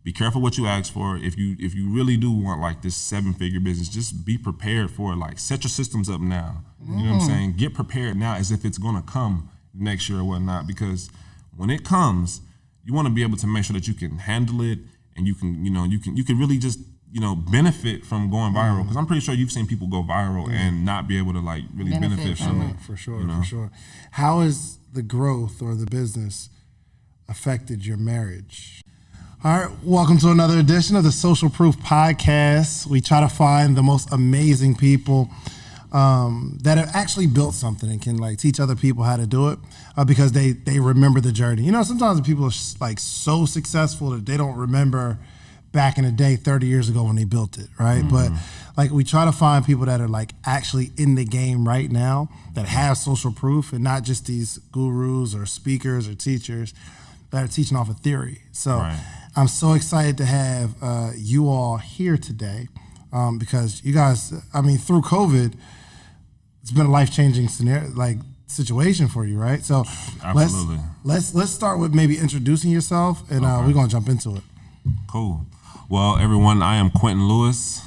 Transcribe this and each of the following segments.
be careful what you ask for. If you really do want like this 7-figure business, just be prepared for it. Like set your systems up now. You know what I'm saying? Get prepared now as if it's gonna come next year or whatnot, because when it comes, you want to be able to make sure that you can handle it, and you can really just benefit from going viral. Because I'm pretty sure you've seen people go viral and not be able to like really benefit from it. For sure. How has the growth or the business affected your marriage? All right, welcome to another edition of the Social Proof Podcast. We try to find the most amazing people that have actually built something and can like teach other people how to do it because they remember the journey. Sometimes people are like so successful that they don't remember back in the day 30 years ago when they built it, right? But like we try to find people that are like actually in the game right now that have social proof, and not just these gurus or speakers or teachers that are teaching off a theory. So I'm so excited to have you all here today because you guys, through COVID, it's been a life-changing scenario, like situation for you, right? So absolutely. Let's start with maybe introducing yourself, and we're gonna jump into it. Cool. Well, everyone, I am Quinton Lewis.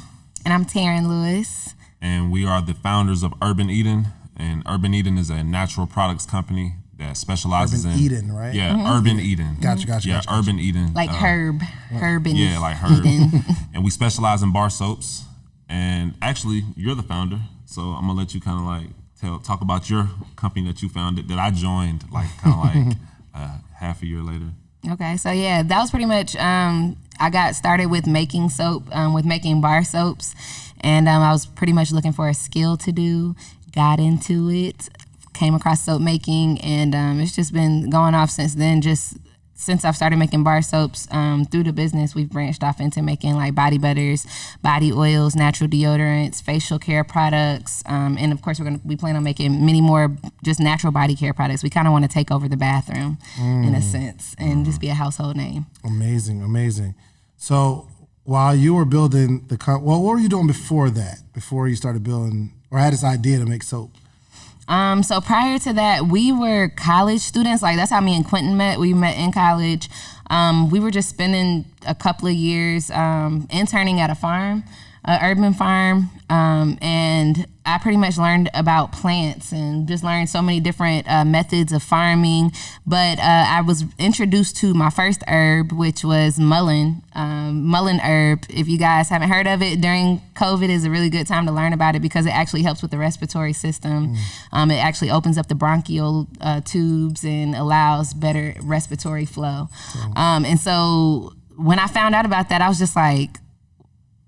And I'm Terran Lewis. And we are the founders of Urban Eden. And Urban Eden is a natural products company that specializes Urban Eden, right? Yeah, Urban Eden. Gotcha. Urban Eden. Like herb and yeah, like herb. Eden. And we specialize in bar soaps. And actually, you're the founder, so I'm gonna let you kind of like talk about your company that you founded that I joined like kind of like half a year later. Okay, so yeah, that was pretty much, I got started with making soap, with making bar soaps, and I was pretty much looking for a skill to do, got into it, came across soap making, and it's just been going off since then. Just since I've started making bar soaps, through the business, we've branched off into making like body butters, body oils, natural deodorants, facial care products, and of course we plan on making many more just natural body care products. We kind of want to take over the bathroom in a sense and just be a household name. Amazing. So while you were building what were you doing before that? Before you started building or had this idea to make soap? So prior to that, we were college students. Like that's how me and Quinton met. We met in college. We were just spending a couple of years interning at a farm, an urban farm, and I pretty much learned about plants and just learned so many different methods of farming. But I was introduced to my first herb, which was mullein herb. If you guys haven't heard of it, during COVID is a really good time to learn about it because it actually helps with the respiratory system. It actually opens up the bronchial tubes and allows better respiratory flow. And so when I found out about that, I was just like,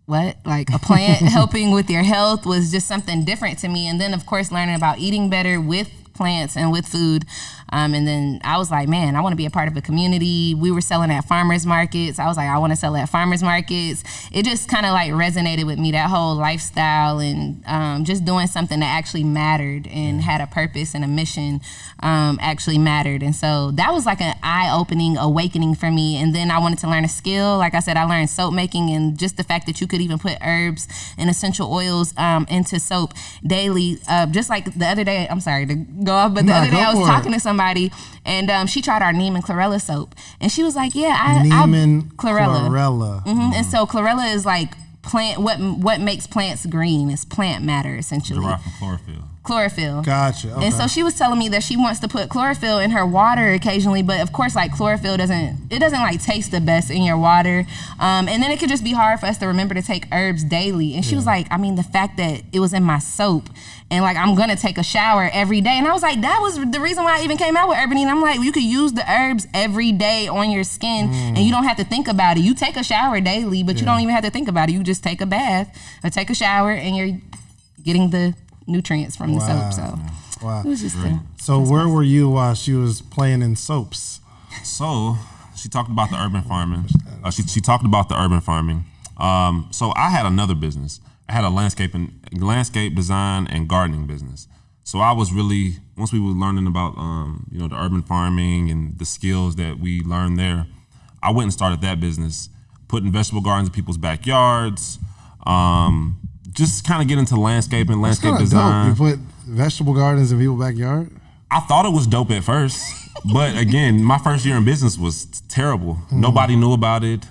what? Like a plant helping with your health was just something different to me. And then, of course, learning about eating better with plants and with food. And then I was like, man, I want to be a part of a community. We were selling at farmers markets. I was like, I want to sell at farmers markets. It just kind of like resonated with me, that whole lifestyle and just doing something that actually mattered and had a purpose and a mission actually mattered. And so that was like an eye-opening awakening for me. And then I wanted to learn a skill. Like I said, I learned soap making, and just the fact that you could even put herbs and essential oils into soap daily. Just like the other day, I'm sorry to go off, but the other day I was talking to somebody, and she tried our neem and chlorella soap, and she was like, "Yeah, neem and chlorella." And so chlorella is like plant. What makes plants green is plant matter essentially. Derived from Chlorophyll. Gotcha. Okay. And so she was telling me that she wants to put chlorophyll in her water occasionally, but of course, like chlorophyll doesn't like taste the best in your water. And then it could just be hard for us to remember to take herbs daily. And she was like, the fact that it was in my soap, and like I'm gonna take a shower every day. And I was like, that was the reason why I even came out with Urban Eden. I'm like, you could use the herbs every day on your skin and you don't have to think about it. You take a shower daily, but you don't even have to think about it. You just take a bath or take a shower and you're getting the nutrients from the soap. So it was just So where were you while she was playing in soaps? So she talked about the urban farming. She talked about the urban farming. So I had another business. I had a landscape design and gardening business. So I was really, once we were learning about the urban farming and the skills that we learned there, I went and started that business, putting vegetable gardens in people's backyards. Just kind of get into landscape design. Dope. You put vegetable gardens in people's backyard? I thought it was dope at first, but again, my first year in business was terrible. Nobody knew about it.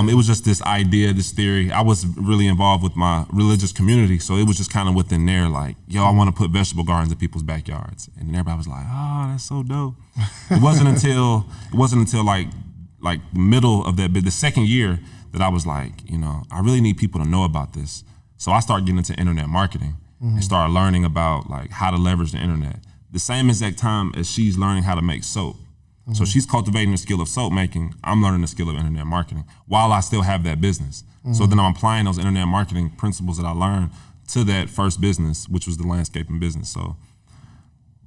It was just this idea, this theory. I was really involved with my religious community, so it was just kind of within there, like, yo, I want to put vegetable gardens in people's backyards, and then everybody was like, oh, that's so dope. It wasn't until like the middle of that, the second year that I was like, you know, I really need people to know about this. So I started getting into internet marketing and started learning about like how to leverage the internet. The same exact time as she's learning how to make soap. So she's cultivating the skill of soap making. I'm learning the skill of internet marketing while I still have that business. So then I'm applying those internet marketing principles that I learned to that first business, which was the landscaping business. So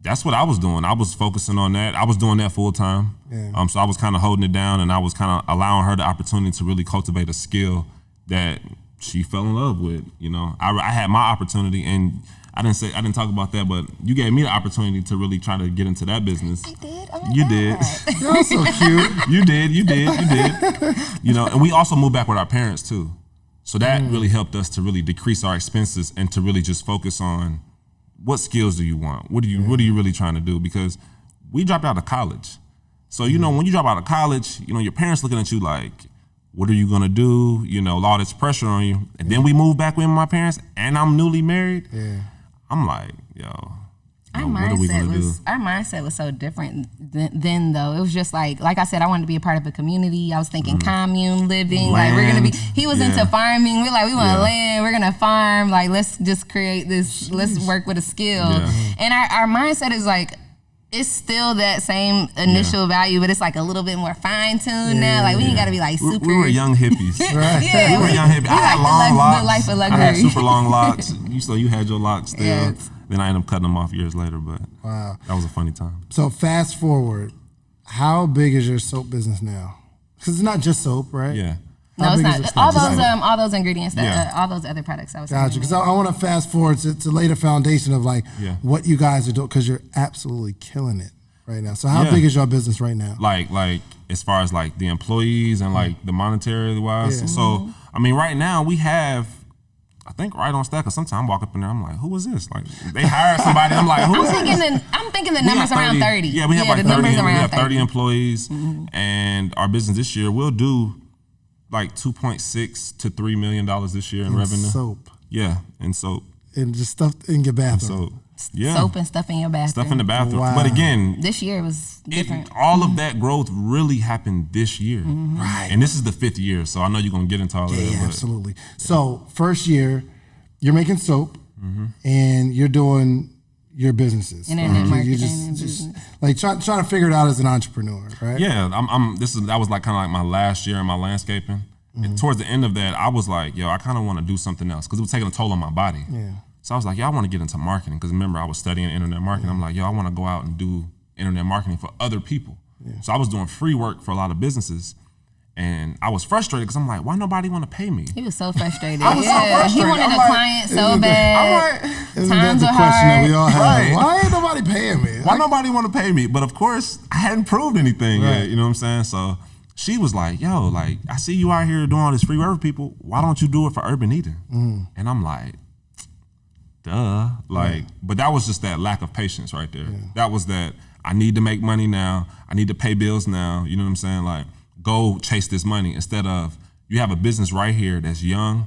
that's what I was doing. I was focusing on that. I was doing that full time. Yeah. So I was kind of holding it down, and I was kind of allowing her the opportunity to really cultivate a skill that she fell in love with. You know, I had my opportunity, and I didn't talk about that, but you gave me the opportunity to really try to get into that business. I did. Oh my you God. did. You're so cute. You did. You know, and we also moved back with our parents too, so that really helped us to really decrease our expenses and to really just focus on what skills do you want? What are you really trying to do? Because we dropped out of college, so you know when you drop out of college, you know your parents looking at you like, what are you gonna do? You know, all this pressure on you. And then we moved back with my parents, and I'm newly married. Yeah. I'm like, yo, Our what are we gonna do? Our mindset was so different then though. It was just like I said, I wanted to be a part of a community. I was thinking commune living. Land. Like we're gonna be. He was into farming. We're like, we want Yeah. land. We're gonna farm. Like let's just create this. Let's work with a skill. Yeah. And our mindset is like. It's still that same initial value, but it's like a little bit more fine tuned now. Like we ain't gotta be like super. We were young hippies. Right. Yeah, We were young hippies. I had long locks. The life of I luxury. had super long locks. You had your locks still. Yes. Then I ended up cutting them off years later, but Wow. that was a funny time. So fast forward, how big is your soap business now? Because it's not just soap, right? Yeah. No, How it's big is not. it? All those ingredients, Yeah. all those other products I was Gotcha. saying. Because I want to fast forward to lay the foundation of like Yeah. what you guys are doing, because you're absolutely killing it right now. So how Yeah. big is your business right now? Like as far as like the employees and like the monetary wise. Yeah. So I mean, right now we have, I think right on stack. Cause sometimes I walk up in there, I'm like, who is this? Like they hired somebody. I'm like, who is this? I'm thinking the We numbers have around 30. Yeah, we have like the 30. numbers We around have 30 30. employees, and our business this year will do like $2.6 to $3 million this year in revenue. Soap Yeah, and soap. and just stuff in your bathroom. So yeah, Soap and stuff in your bathroom. stuff in the bathroom. Wow. But again, This year was different. all of that growth really happened this year. Right. And this is the 5th year, so I know you're gonna get into all of that. Yeah, but absolutely. So first year, you're making soap, and you're doing your businesses. Internet You're marketing just, and just business. like trying to figure it out as an entrepreneur, right? Yeah, that was like kind of like my last year in my landscaping. And towards the end of that, I was like, yo, I kind of want to do something else because it was taking a toll on my body. Yeah. So I was like, yo, I want to get into marketing because remember I was studying internet marketing. I'm like, yo, I want to go out and do internet marketing for other people. So I was doing free work for a lot of businesses, and I was frustrated because I'm like, why nobody want to pay me? He was so frustrated. I was so He frustrated. wanted I'm a like, client so bad. Isn't Times that the are question that hard. we all have? Right. Why ain't nobody paying me? Why nobody want to pay me? But of course, I hadn't proved anything Right. yet. You know what I'm saying? So she was like, yo, like, I see you out here doing all this free work for people. Why don't you do it for urban eating? And I'm like, duh. Like, but that was just that lack of patience right there. That was that I need to make money now. I need to pay bills now. You know what I'm saying? Like, go chase this money instead of you have a business right here that's young,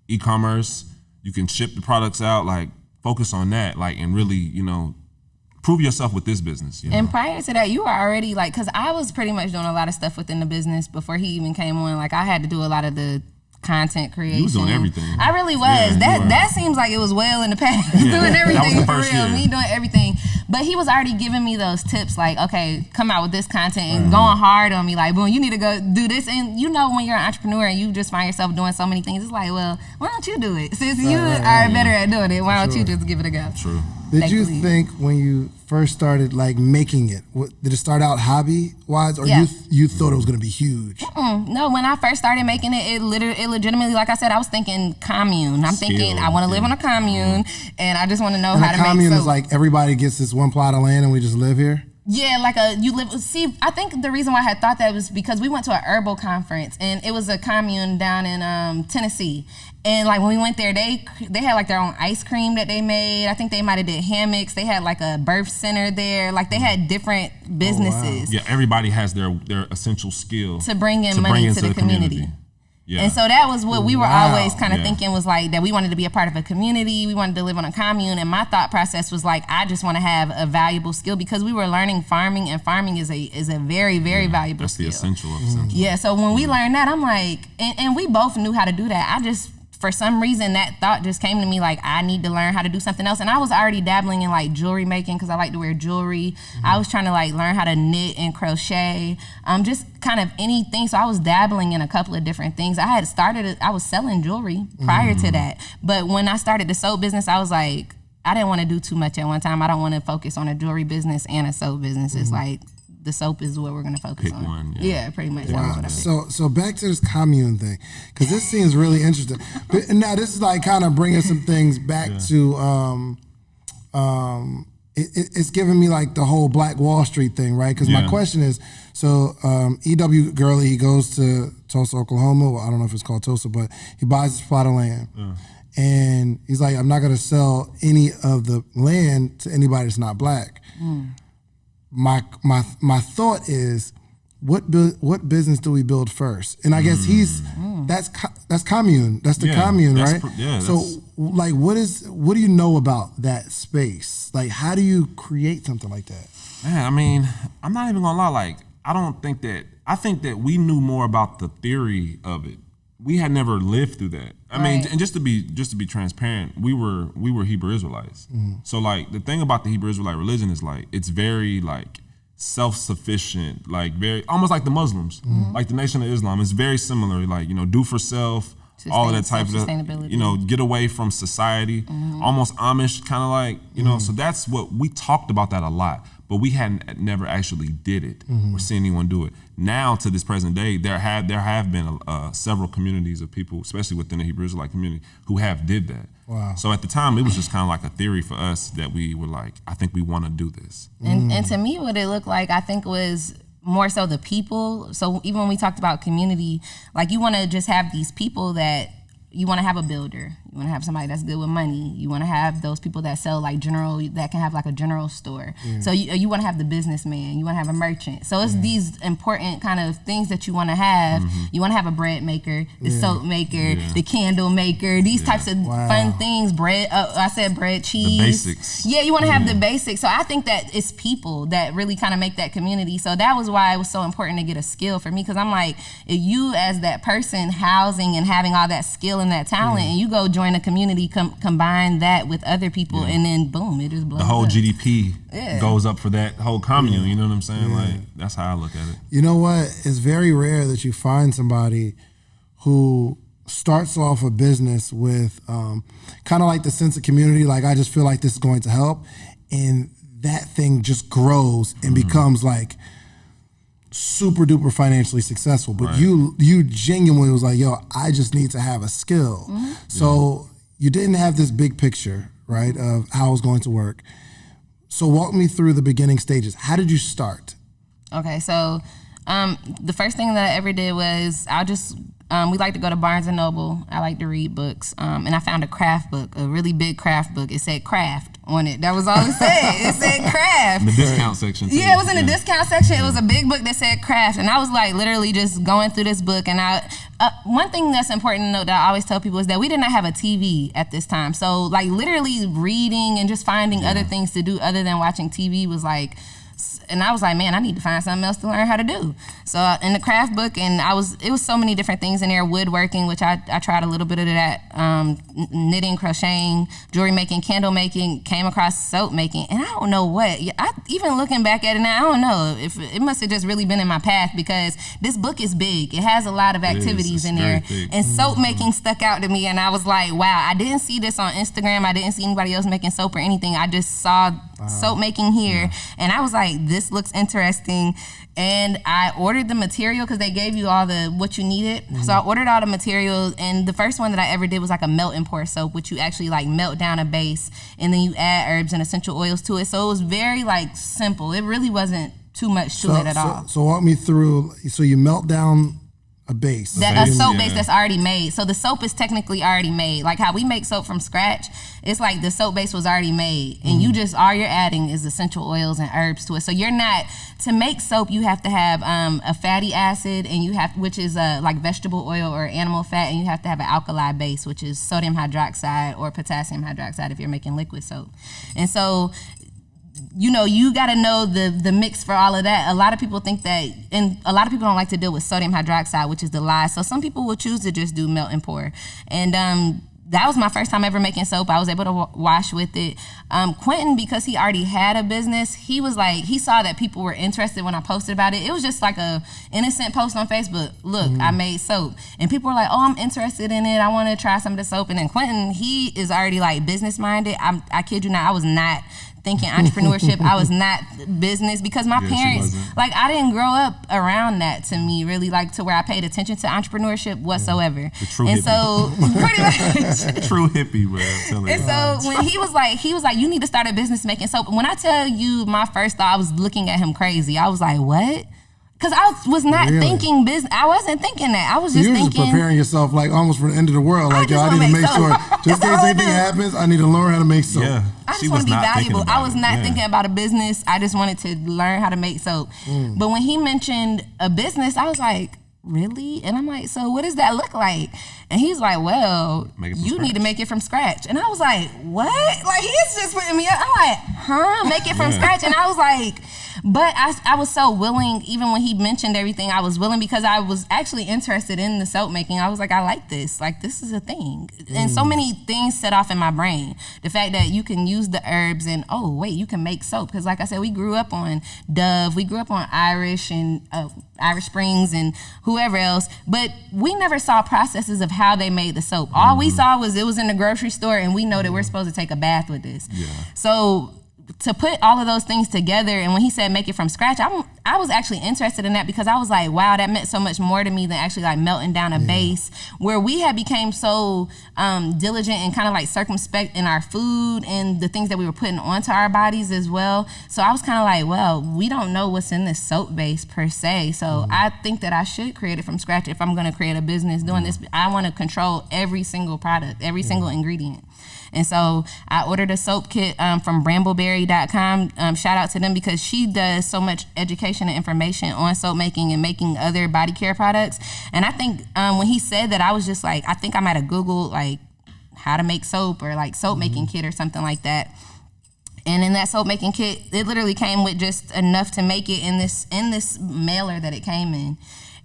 e-commerce. You can ship the products out. Like, focus on that. Like, and really, you know, prove yourself with this business. You know? And prior to that, you were already like, because I was pretty much doing a lot of stuff within the business before he even came on. Like I had to do a lot of the content creation. You was doing everything. I really was. Yeah, you were. That seems like it was well in the past. Yeah, Doing that was everything the for first real. year. Me doing everything. But he was already giving me those tips like, okay, come out with this content and going hard on me. Like, boom, you need to go do this. And you know when you're an entrepreneur and you just find yourself doing so many things, it's like, well, why don't you do it? Since you are better at doing it, why don't you just give it a go? True. Did you Thankfully. think when you first started like making it, did it start out hobby wise, or Yeah. you thought it was going to be huge? No, when I first started making it, it legitimately, like I said, I was thinking commune. I'm thinking I want to live on a commune, and I just want to know And how a to make commune soap. is like everybody gets this one plot of land and we just live here. Yeah, like you live. See, I think the reason why I had thought that was because we went to an herbal conference, and it was a commune down in Tennessee. And like when we went there, they had like their own ice cream that they made. I think they might have did hammocks. They had like a birth center there. Like they had different businesses Yeah, everybody has their essential skill to bring in money to the community. Yeah. And so that was what we were always kind of Yeah. thinking was like that we wanted to be a part of a community. We wanted to live on a commune. And my thought process was like, I just want to have a valuable skill because we were learning farming, and farming is a very, very valuable That's skill. the essential of essential. Yeah. So when we learned that, I'm like, and we both knew how to do that. I just, for some reason, that thought just came to me like, I need to learn how to do something else. And I was already dabbling in like jewelry making because I like to wear jewelry. I was trying to like learn how to knit and crochet, just kind of anything. So I was dabbling in a couple of different things. I was selling jewelry prior to that. But when I started the soap business, I was like, I didn't want to do too much at one time. I don't want to focus on a jewelry business and a soap business. It's like, the soap is what we're going to focus Pick on. one, Yeah, pretty much. That was what I picked. So back to this commune thing, because this seems really interesting. But now this is like kind of bringing some things back to, it's giving me like the whole Black Wall Street thing, right? Because my question is, so E.W. Gurley, he goes to Tulsa, Oklahoma. Well, I don't know if it's called Tulsa, but he buys this plot of land. And he's like, I'm not going to sell any of the land to anybody that's not Black. My thought is, what business do we build first? And I guess that's commune. That's the commune, right? So like, what do you know about that space? Like, how do you create something like that? Man, I mean, I'm not even gonna lie. Like, I think that we knew more about the theory of it. We had never lived through that. I mean, and just to be transparent, we were Hebrew Israelites. So like the thing about the Hebrew Israelite religion is like it's very like self-sufficient, like very almost like the Muslims, like the Nation of Islam. It's very similar, like do for self, all of that type of sustainability. Get away from society, almost Amish kind of like So that's what we talked about that a lot. But we never actually did it or seen anyone do it. Now to this present day, there have been several communities of people, especially within the Hebrew Israelite community, who have did that. Wow. So at the time, it was just kind of like a theory for us that we were like, I think we want to do this. And to me, what it looked like, I think was more so the people. So even when we talked about community, like you want to just have these people that you want to have a builder. You want to have somebody that's good with money. You want to have those people that sell like that can have like a general store. So you want to have the businessman. You want to have a merchant. So it's these important kind of things that you want to have. You want to have a bread maker, the soap maker, the candle maker, these types of fun things. Bread, I said bread, cheese. The basics. Yeah, you want to have the basics. So I think that it's people that really kind of make that community. So that was why it was so important to get a skill for me, because I'm like, if you as that person housing and having all that skill and that talent, and you go join a community, combine that with other people, and then boom, it just blows the whole up. GDP goes up for that whole commune. You know what I'm saying? Like that's how I look at it. You know what? It's very rare that you find somebody who starts off a business with kind of like the sense of community, like I just feel like this is going to help, and that thing just grows and becomes like super duper financially successful. But you genuinely was like, yo, I just need to have a skill. So you didn't have this big picture, right, of how it was going to work. So walk me through the beginning stages. How did you start? Okay, so the first thing that I ever did was we like to go to Barnes and Noble. I like to read books. And I found a craft book, a really big craft book. It said craft on it. That was all it said. It said craft. The discount section too. Yeah, it was in the discount section. It was a big book that said craft. And I was like literally just going through this book. And one thing that's important to note that I always tell people is that we did not have a TV at this time. So like literally reading and just finding other things to do other than watching TV was like, and I was like, man, I need to find something else to learn how to do. So in the craft book, and it was so many different things in there. Woodworking, which I tried a little bit of that, knitting, crocheting, jewelry making, candle making, came across soap making, and I don't know what. Even looking back at it now, I don't know if it must have just really been in my path, because this book is big. It has a lot of activities in there, and soap making stuck out to me, and I was like, wow, I didn't see this on Instagram. I didn't see anybody else making soap or anything. I just saw soap making here, and I was like, this looks interesting. And I ordered the material because they gave you all what you needed. So I ordered all the material, and the first one that I ever did was like a melt and pour soap, which you actually like melt down a base and then you add herbs and essential oils to it. So it was very like simple. It really wasn't too much to it at all. So walk me through. So you melt down a base. A soap base that's already made. So the soap is technically already made. Like how we make soap from scratch, it's like the soap base was already made. And you just, all you're adding is essential oils and herbs to it. So you're not, to make soap, you have to have a fatty acid, and you have, which is like vegetable oil or animal fat, and you have to have an alkali base, which is sodium hydroxide or potassium hydroxide if you're making liquid soap. And so, you know, you got to know the mix for all of that. A lot of people think that, and a lot of people don't like to deal with sodium hydroxide, which is the lye. So some people will choose to just do melt and pour. And that was my first time ever making soap. I was able to wash with it. Quinton, because he already had a business, he was like, he saw that people were interested when I posted about it. It was just like a innocent post on Facebook. Look, I made soap. And people were like, oh, I'm interested in it. I want to try some of the soap. And then Quinton, he is already like business minded. I kid you not, I was not thinking entrepreneurship. I was not business, because my parents, like, I didn't grow up around that, to me, really, like, to where I paid attention to entrepreneurship whatsoever. The true and hippie. So pretty much True hippie, bro. And so when he was like, you need to start a business making soap. When I tell you my first thought, I was looking at him crazy. I was like, what? Because I was not thinking business. I wasn't thinking that. I was just thinking. Just preparing yourself like almost for the end of the world. Like, I need to make sure, just in case anything happens, I need to learn how to make soap. Yeah. I just want to be valuable. I was not thinking about a business. I just wanted to learn how to make soap. But when he mentioned a business, I was like, really? And I'm like, so what does that look like? And he's like, well, you need to make it from scratch. And I was like, what? Like, he's just putting me up. I'm like, huh? Make it from scratch? And I was like, but I was so willing, even when he mentioned everything, I was willing, because I was actually interested in the soap making. I was like, I like this. Like, this is a thing. And so many things set off in my brain. The fact that you can use the herbs and, oh, wait, you can make soap. Because like I said, we grew up on Dove. We grew up on Irish and Irish Springs and whoever else. But we never saw processes of how they made the soap. All we saw was it was in the grocery store, and we know that we're supposed to take a bath with this. Yeah. So to put all of those things together, and when he said make it from scratch, I was actually interested in that, because I was like, wow, that meant so much more to me than actually like melting down a base, where we had became so diligent and kind of like circumspect in our food and the things that we were putting onto our bodies as well. So I was kind of like, well, we don't know what's in this soap base per se. So I think that I should create it from scratch if I'm going to create a business doing this. I want to control every single product, every single ingredient. And so I ordered a soap kit from brambleberry.com. Shout out to them, because she does so much education and information on soap making and making other body care products. And I think when he said that, I was just like, I think I might have Googled like how to make soap, or like soap making kit or something like that. And in that soap making kit, it literally came with just enough to make it in this mailer that it came in.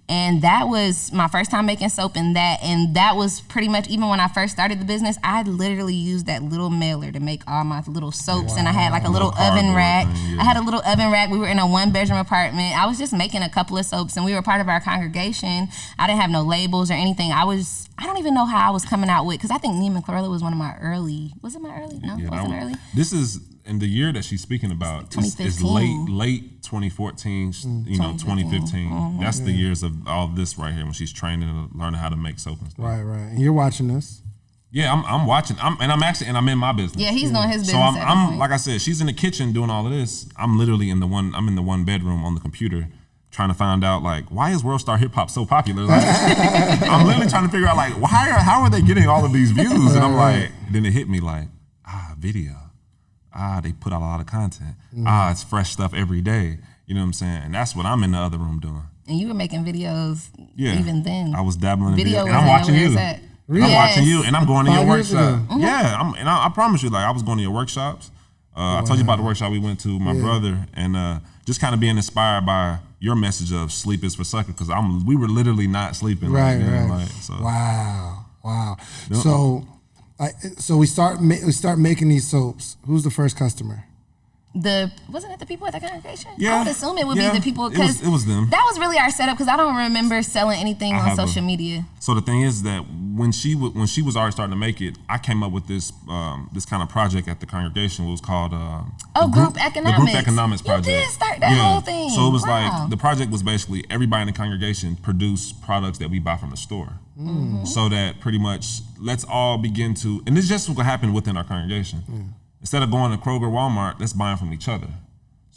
And that was my first time making soap in that. And that was pretty much, even when I first started the business, I literally used that little mailer to make all my little soaps. Wow. And I had like a little oven rack. I had a little oven rack. We were in a 1-bedroom apartment. I was just making a couple of soaps, and we were part of our congregation. I didn't have no labels or anything. I don't even know how I was coming out with, because I think Neiman Chlorella was one of my early, was it my early? No, wasn't early. This is, in the year that she's speaking about, is late 2014, 2015. That's the years of all this right here, when she's training and learning how to make soap and stuff. Right. And you're watching this. Yeah, I'm watching. I'm in my business. Yeah, he's doing his business. So I'm like I said, she's in the kitchen doing all of this. I'm literally in the 1 bedroom on the computer, trying to find out like, why is World Star Hip Hop so popular? Like, I'm literally trying to figure out like, how are they getting all of these views? And I'm like, then it hit me like, video. They put out a lot of content. It's fresh stuff every day. You know what I'm saying? And that's what I'm in the other room doing. And you were making videos even then. I was dabbling in video. And I'm watching you. Really? I'm watching you, and I'm going to your workshop. Yeah, I promise you, like, I was going to your workshops. I told you about the workshop we went to with my brother, and just kind of being inspired by your message of sleep is for suckers, because we were literally not sleeping. Right. Like, so. Wow. So we start making these soaps. Who's the first customer? Wasn't it the people at the congregation? Yeah. I would assume it would be the people, because it was them. That was really our setup, because I don't remember selling anything on social media. So the thing is that when she was already starting to make it, I came up with this kind of project at the congregation. It was called Group Economics. The Group Economics project. You did start that whole thing. So it was like, the project was basically everybody in the congregation produce products that we buy from the store. Mm-hmm. So that pretty much let's all begin to, and this is just what happened within our congregation. Instead of going to Kroger, Walmart, let's buy them from each other.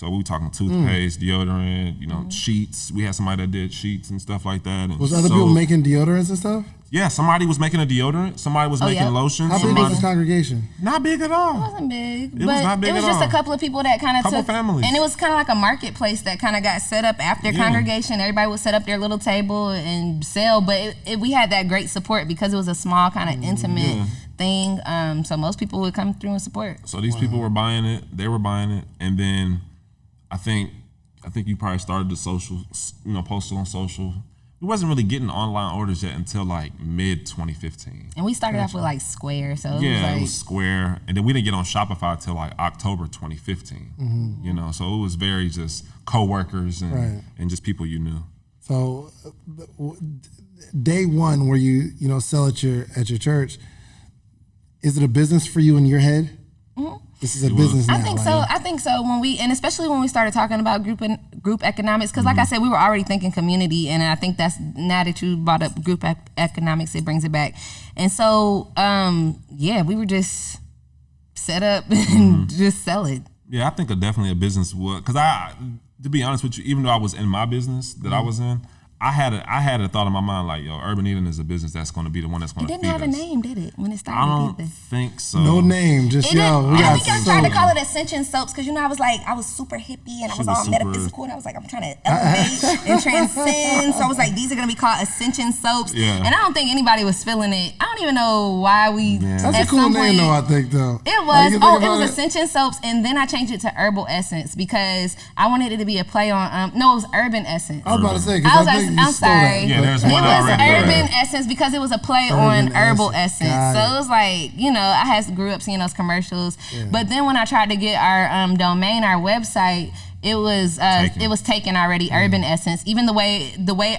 So we were talking toothpaste, deodorant, sheets. We had somebody that did sheets and stuff like that. And Was other people making deodorants and stuff? Yeah, somebody was making a deodorant. Somebody was making lotion. How big was the congregation? Not big at all. It wasn't big. It was not big at all. It was just a couple of people that kind of took. Families. And it was kind of like a marketplace that kind of got set up after congregation. Everybody would set up their little table and sell. But we had that great support because it was a small kind of intimate thing. So most people would come through and support. So these people were buying it. They were buying it. And then I think you probably started the social, posted on social. We wasn't really getting online orders yet until like mid 2015. And we started off with like Square, so it was Square, and then we didn't get on Shopify until like October 2015. So it was very just coworkers and just people you knew. So day one, where you sell at your church, is it a business for you in your head? Mm-hmm. This is a business now. I think so. And especially when we started talking about group economics, because like I said, we were already thinking community, and I think that's, now that you brought up group economics, it brings it back. And so, we were just set up and just sell it. Yeah, I think definitely a business would, because to be honest with you, even though I was in my business that I was in, I had a thought in my mind like, Urban Eden is a business that's going to be the one that's going to feed us. It didn't have a name, did it, when it started? I don't think so. No name, just I think I tried to call it Ascension Soaps because I was super hippie and I was all metaphysical and I was like, I'm trying to elevate and transcend. So I was like, these are going to be called Ascension Soaps. Yeah. And I don't think anybody was feeling it. I don't even know why we. Yeah. That's a cool name though, I think though. It was. It was Ascension Soaps, and then I changed it to Herbal Essence because I wanted it to be a play on. No, it was Urban Essence. I was about to say because I'm sorry. Yeah, there's one already. It was Urban Essence because it was a play on Herbal Essence. So it was like, I grew up seeing those commercials. Yeah. But then when I tried to get our domain, our website, it was taken already. Urban Essence. Even the way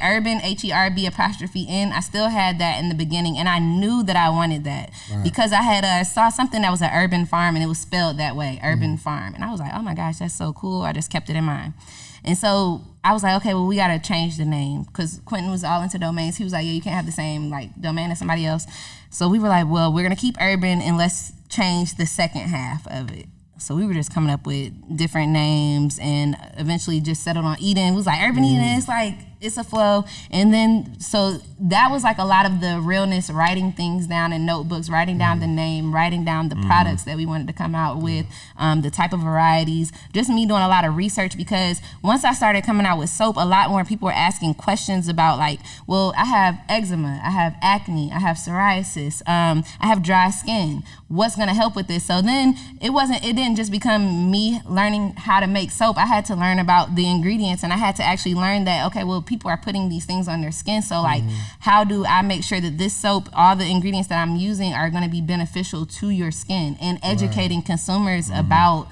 Urban, HERB''N, I still had that in the beginning, and I knew that I wanted that because I had saw something that was an urban farm and it was spelled that way, Urban Farm, and I was like, oh my gosh, that's so cool. I just kept it in mind. And so I was like, okay, well, we got to change the name because Quinton was all into domains. He was like, yeah, you can't have the same domain as somebody else. So we were like, well, we're going to keep Urban and let's change the second half of it. So we were just coming up with different names and eventually just settled on Eden. It was like Urban Eden, it's like, it's a flow. And then, so that was like a lot of the realness, writing things down in notebooks, writing down the name, writing down the products that we wanted to come out with, the type of varieties, just me doing a lot of research because once I started coming out with soap, a lot more people were asking questions about like, well, I have eczema, I have acne, I have psoriasis, I have dry skin. What's gonna help with this? So then it didn't just become me learning how to make soap. I had to learn about the ingredients and I had to actually learn that, okay, well, people are putting these things on their skin. So like, how do I make sure that this soap, all the ingredients that I'm using are gonna be beneficial to your skin, and educating consumers about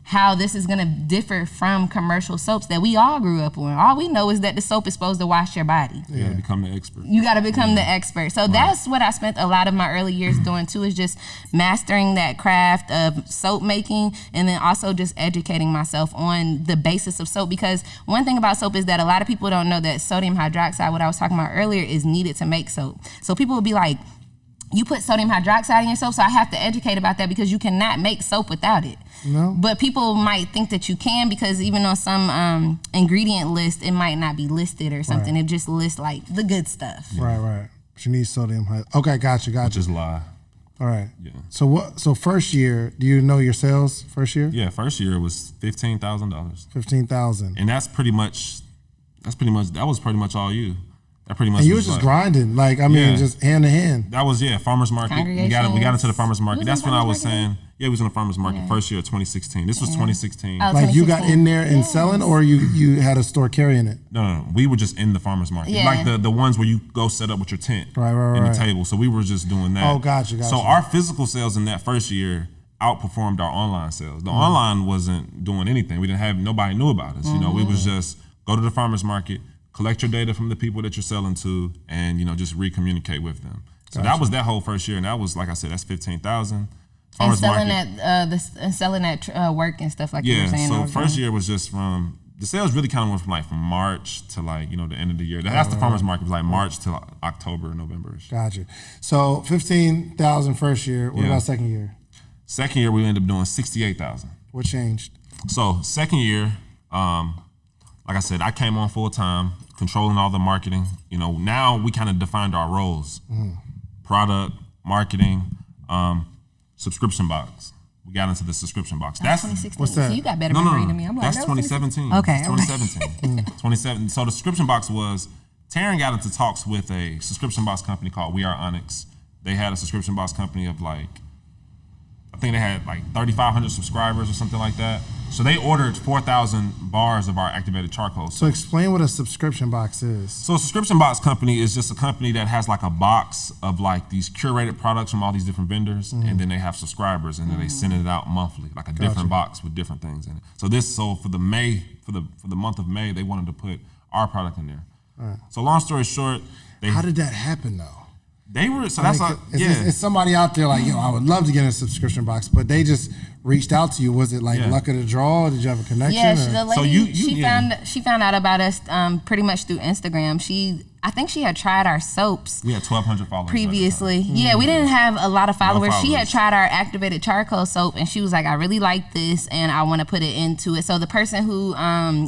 how this is gonna differ from commercial soaps that we all grew up on. All we know is that the soap is supposed to wash your body. You gotta become the expert. You gotta become the expert. So that's what I spent a lot of my early years doing too, is just mastering that craft of soap making, and then also just educating myself on the basis of soap. Because one thing about soap is that a lot of people don't know that sodium hydroxide, what I was talking about earlier, is needed to make soap. So people will be like, you put sodium hydroxide in your soap, so I have to educate about that because you cannot make soap without it. No. But people might think that you can because even on some ingredient list, it might not be listed or something. It just lists like the good stuff. Right. But you need sodium hydroxide. Okay, gotcha. Just lie. All right. Yeah. So first year, do you know your sales first year? Yeah, first year was $15,000. $15,000. And that was pretty much all you. That pretty much. And you was just grinding, just hand to hand. That was farmers market. We got into the farmers market. That's when I was saying, we was in the farmers market first year of 2016. This was 2016. Like you got in there and selling, or you had a store carrying it? No. We were just in the farmers market, like the ones where you go set up with your tent, right, the table. So we were just doing that. Oh, gotcha. So our physical sales in that first year outperformed our online sales. The online wasn't doing anything. Nobody knew about us. We was just go to the farmers market, collect your data from the people that you're selling to, and just re-communicate with them. So that was that whole first year, and that was, like I said, that's $15,000. And selling at work and stuff like you were saying. Yeah, so first year was just from the sales really kind of went from March to the end of the year. That's the farmers market, was March to October, November-ish. Gotcha. So $15,000 first year. What about second year? Second year we ended up doing $68,000. What changed? So second year, like I said, I came on full time, controlling all the marketing. Now we kind of defined our roles: product, marketing, subscription box. We got into the subscription box. That's 2016. What's that? So you got better memory than me. I'm like, that's 2017. Okay. 2017. 2017. So the subscription box was, Terran got into talks with a subscription box company called We Are Onyx. They had a subscription box company of I think they had 3,500 subscribers or something like that. So they ordered 4,000 bars of our activated charcoal. So explain what a subscription box is. So a subscription box company is just a company that has a box of these curated products from all these different vendors, and then they have subscribers, and then they send it out monthly, a different box with different things in it. So for the month of May, they wanted to put our product in there. Right. So long story short, how did that happen though? They were Is somebody out there I would love to get a subscription box, but they just reached out to you? Was it luck of the draw? Did you have a connection? Yeah, the lady, she found out about us pretty much through Instagram. I think she had tried our soaps. We had 1,200 followers previously. Yeah, we didn't have a lot of followers. She had tried our activated charcoal soap, and she was like, I really like this, and I want to put it into it. So the person who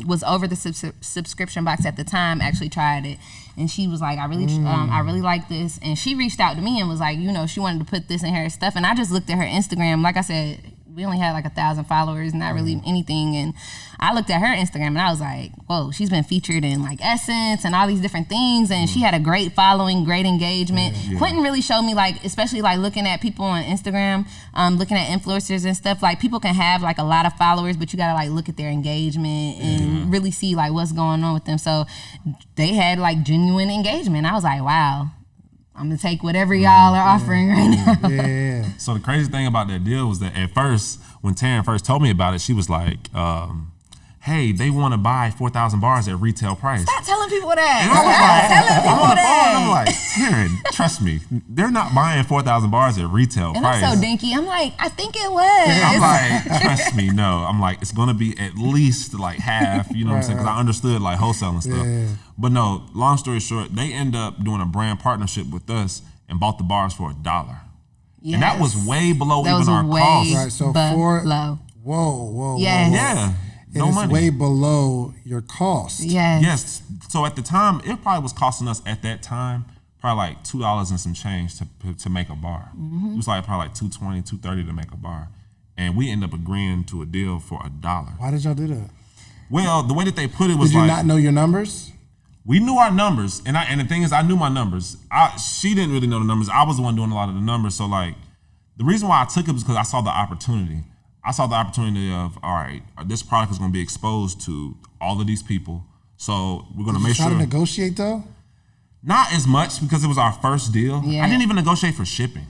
was over the subscription box at the time actually tried it, and she was like, I really like this. And she reached out to me and was like, she wanted to put this in her stuff. And I just looked at her Instagram. Like I said, we only had 1,000 followers, not really anything. And I looked at her Instagram and I was like, whoa, she's been featured in Essence and all these different things. And she had a great following, great engagement. Yeah. Quinton really showed me especially looking at people on Instagram, looking at influencers and stuff, people can have a lot of followers, but you gotta look at their engagement and really see what's going on with them. So they had genuine engagement. I was like, wow. I'm gonna take whatever y'all are offering right now. Yeah. So the crazy thing about that deal was that at first, when Terran first told me about it, she was like, hey, they want to buy 4,000 bars at retail price. Stop telling people that. And I was I'm on the phone, I'm like, Terran, trust me, they're not buying 4,000 bars at retail price. I'm so dinky. I'm like, I think it was. I'm like, trust me, no. I'm like, it's gonna be at least half, you know what I'm saying? Because I understood wholesale and stuff. Yeah. But no, long story short, they end up doing a brand partnership with us and bought the bars for $1. Yes. And that was way below even our cost. Right, so below. Whoa. Yes. Yeah. No money. Way below your cost. Yes. So at the time, it probably was costing us at that time probably $2 and some change to make a bar. Mm-hmm. It was probably $2.20, $2.30 to make a bar, and we ended up agreeing to a deal for $1. Why did y'all do that? Well, the way that they put it was did you not know your numbers? We knew our numbers, and the thing is, I knew my numbers. She didn't really know the numbers. I was the one doing a lot of the numbers. So the reason why I took it was because I saw the opportunity. I saw the opportunity of, all right, this product is going to be exposed to all of these people. So we're going to make sure. Try to negotiate though? Not as much because it was our first deal. Yeah. I didn't even negotiate for shipping.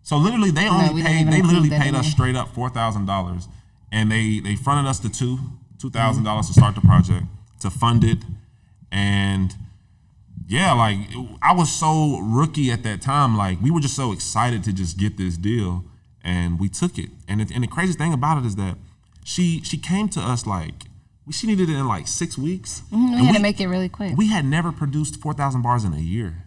So literally, they literally paid us straight up $4,000, and they fronted us the $2,000 to start the project, to fund it, and yeah, I was so rookie at that time. We were just so excited to just get this deal. And we took it. And the crazy thing about it is that she came to us she needed it in 6 weeks. Mm-hmm. We had to make it really quick. We had never produced 4,000 bars in a year.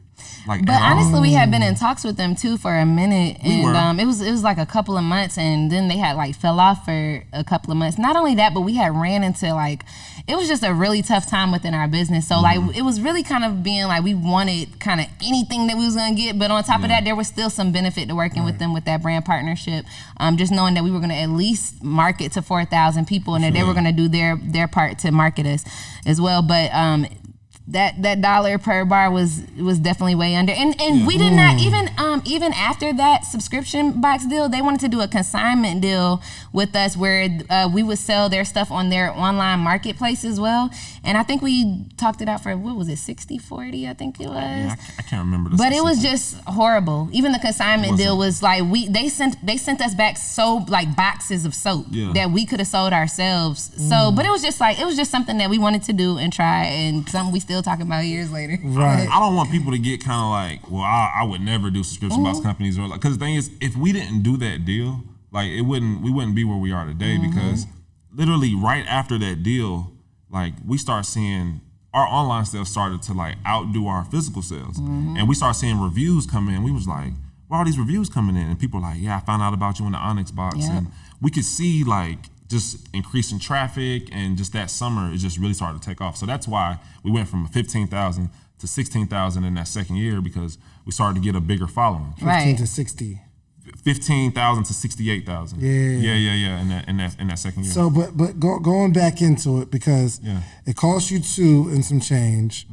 But honestly, we had been in talks with them too for a minute, and it was a couple of months, and then they had fell off for a couple of months. Not only that, but we had ran into it was just a really tough time within our business. So it was really kind of being we wanted kind of anything that we was gonna get, but on top of that, there was still some benefit to working with them with that brand partnership. Just knowing that we were gonna at least market to 4,000 people, and that they were gonna do their part to market us as well. But that $1 per bar was definitely way under, and we did not even after that subscription box deal, they wanted to do a consignment deal with us where we would sell their stuff on their online marketplace as well. And I think we talked it out for, what was it, 60-40, I think it was. Yeah, I can't remember. But it was just horrible. Even the consignment deal was they sent us back boxes of soap that we could have sold ourselves. So, but it was just something that we wanted to do and try, and something we still talking about years later. Right. I don't want people to get kind of I would never do subscription box companies, or because the thing is, if we didn't do that deal, we wouldn't be where we are today, because literally right after that deal, we start seeing our online sales started to outdo our physical sales, and we start seeing reviews come in. We was like, where are these reviews coming in? And people are like, yeah, I found out about you in the Onyx box, and we could see just increasing traffic, and just that summer it just really started to take off. So that's why we went from 15,000 to 16,000 in that second year, because we started to get a bigger following. 15 to 60. 15,000 to 68,000. Yeah. In that second year. So, but going back into it, because it costs you $2 and some change.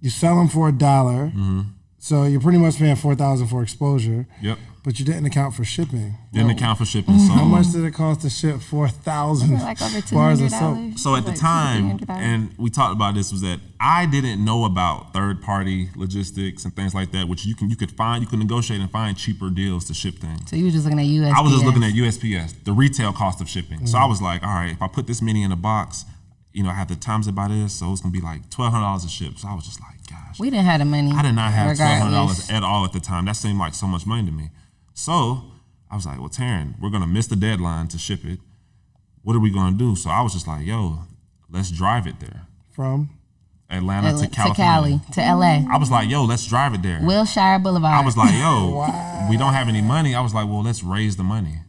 You sell them for $1. So you're pretty much paying $4,000 for exposure. Yep. But you didn't account for shipping. Didn't account for shipping. So how much did it cost to ship 4,000 like over bars of soap? So at the time, and we talked about this, was that I didn't know about third-party logistics and things like that, which you could negotiate and find cheaper deals to ship things. So you were just looking at USPS. I was just looking at USPS, the retail cost of shipping. So I was like, all right, if I put this many in a box, I have to times it by this, so it's gonna be like $1,200 a ship. So I was just like, gosh. We didn't have the money. I did not have regardless. $1,200 at all at the time. That seemed like so much money to me. So I was like, well, Terran, we're gonna miss the deadline to ship it. What are we gonna do? So I was just like, yo, let's drive it there. From Atlanta to California. To Cali, to LA. I was like, yo, let's drive it there. Wilshire Boulevard. I was like, yo, we don't have any money. I was like, well, let's raise the money.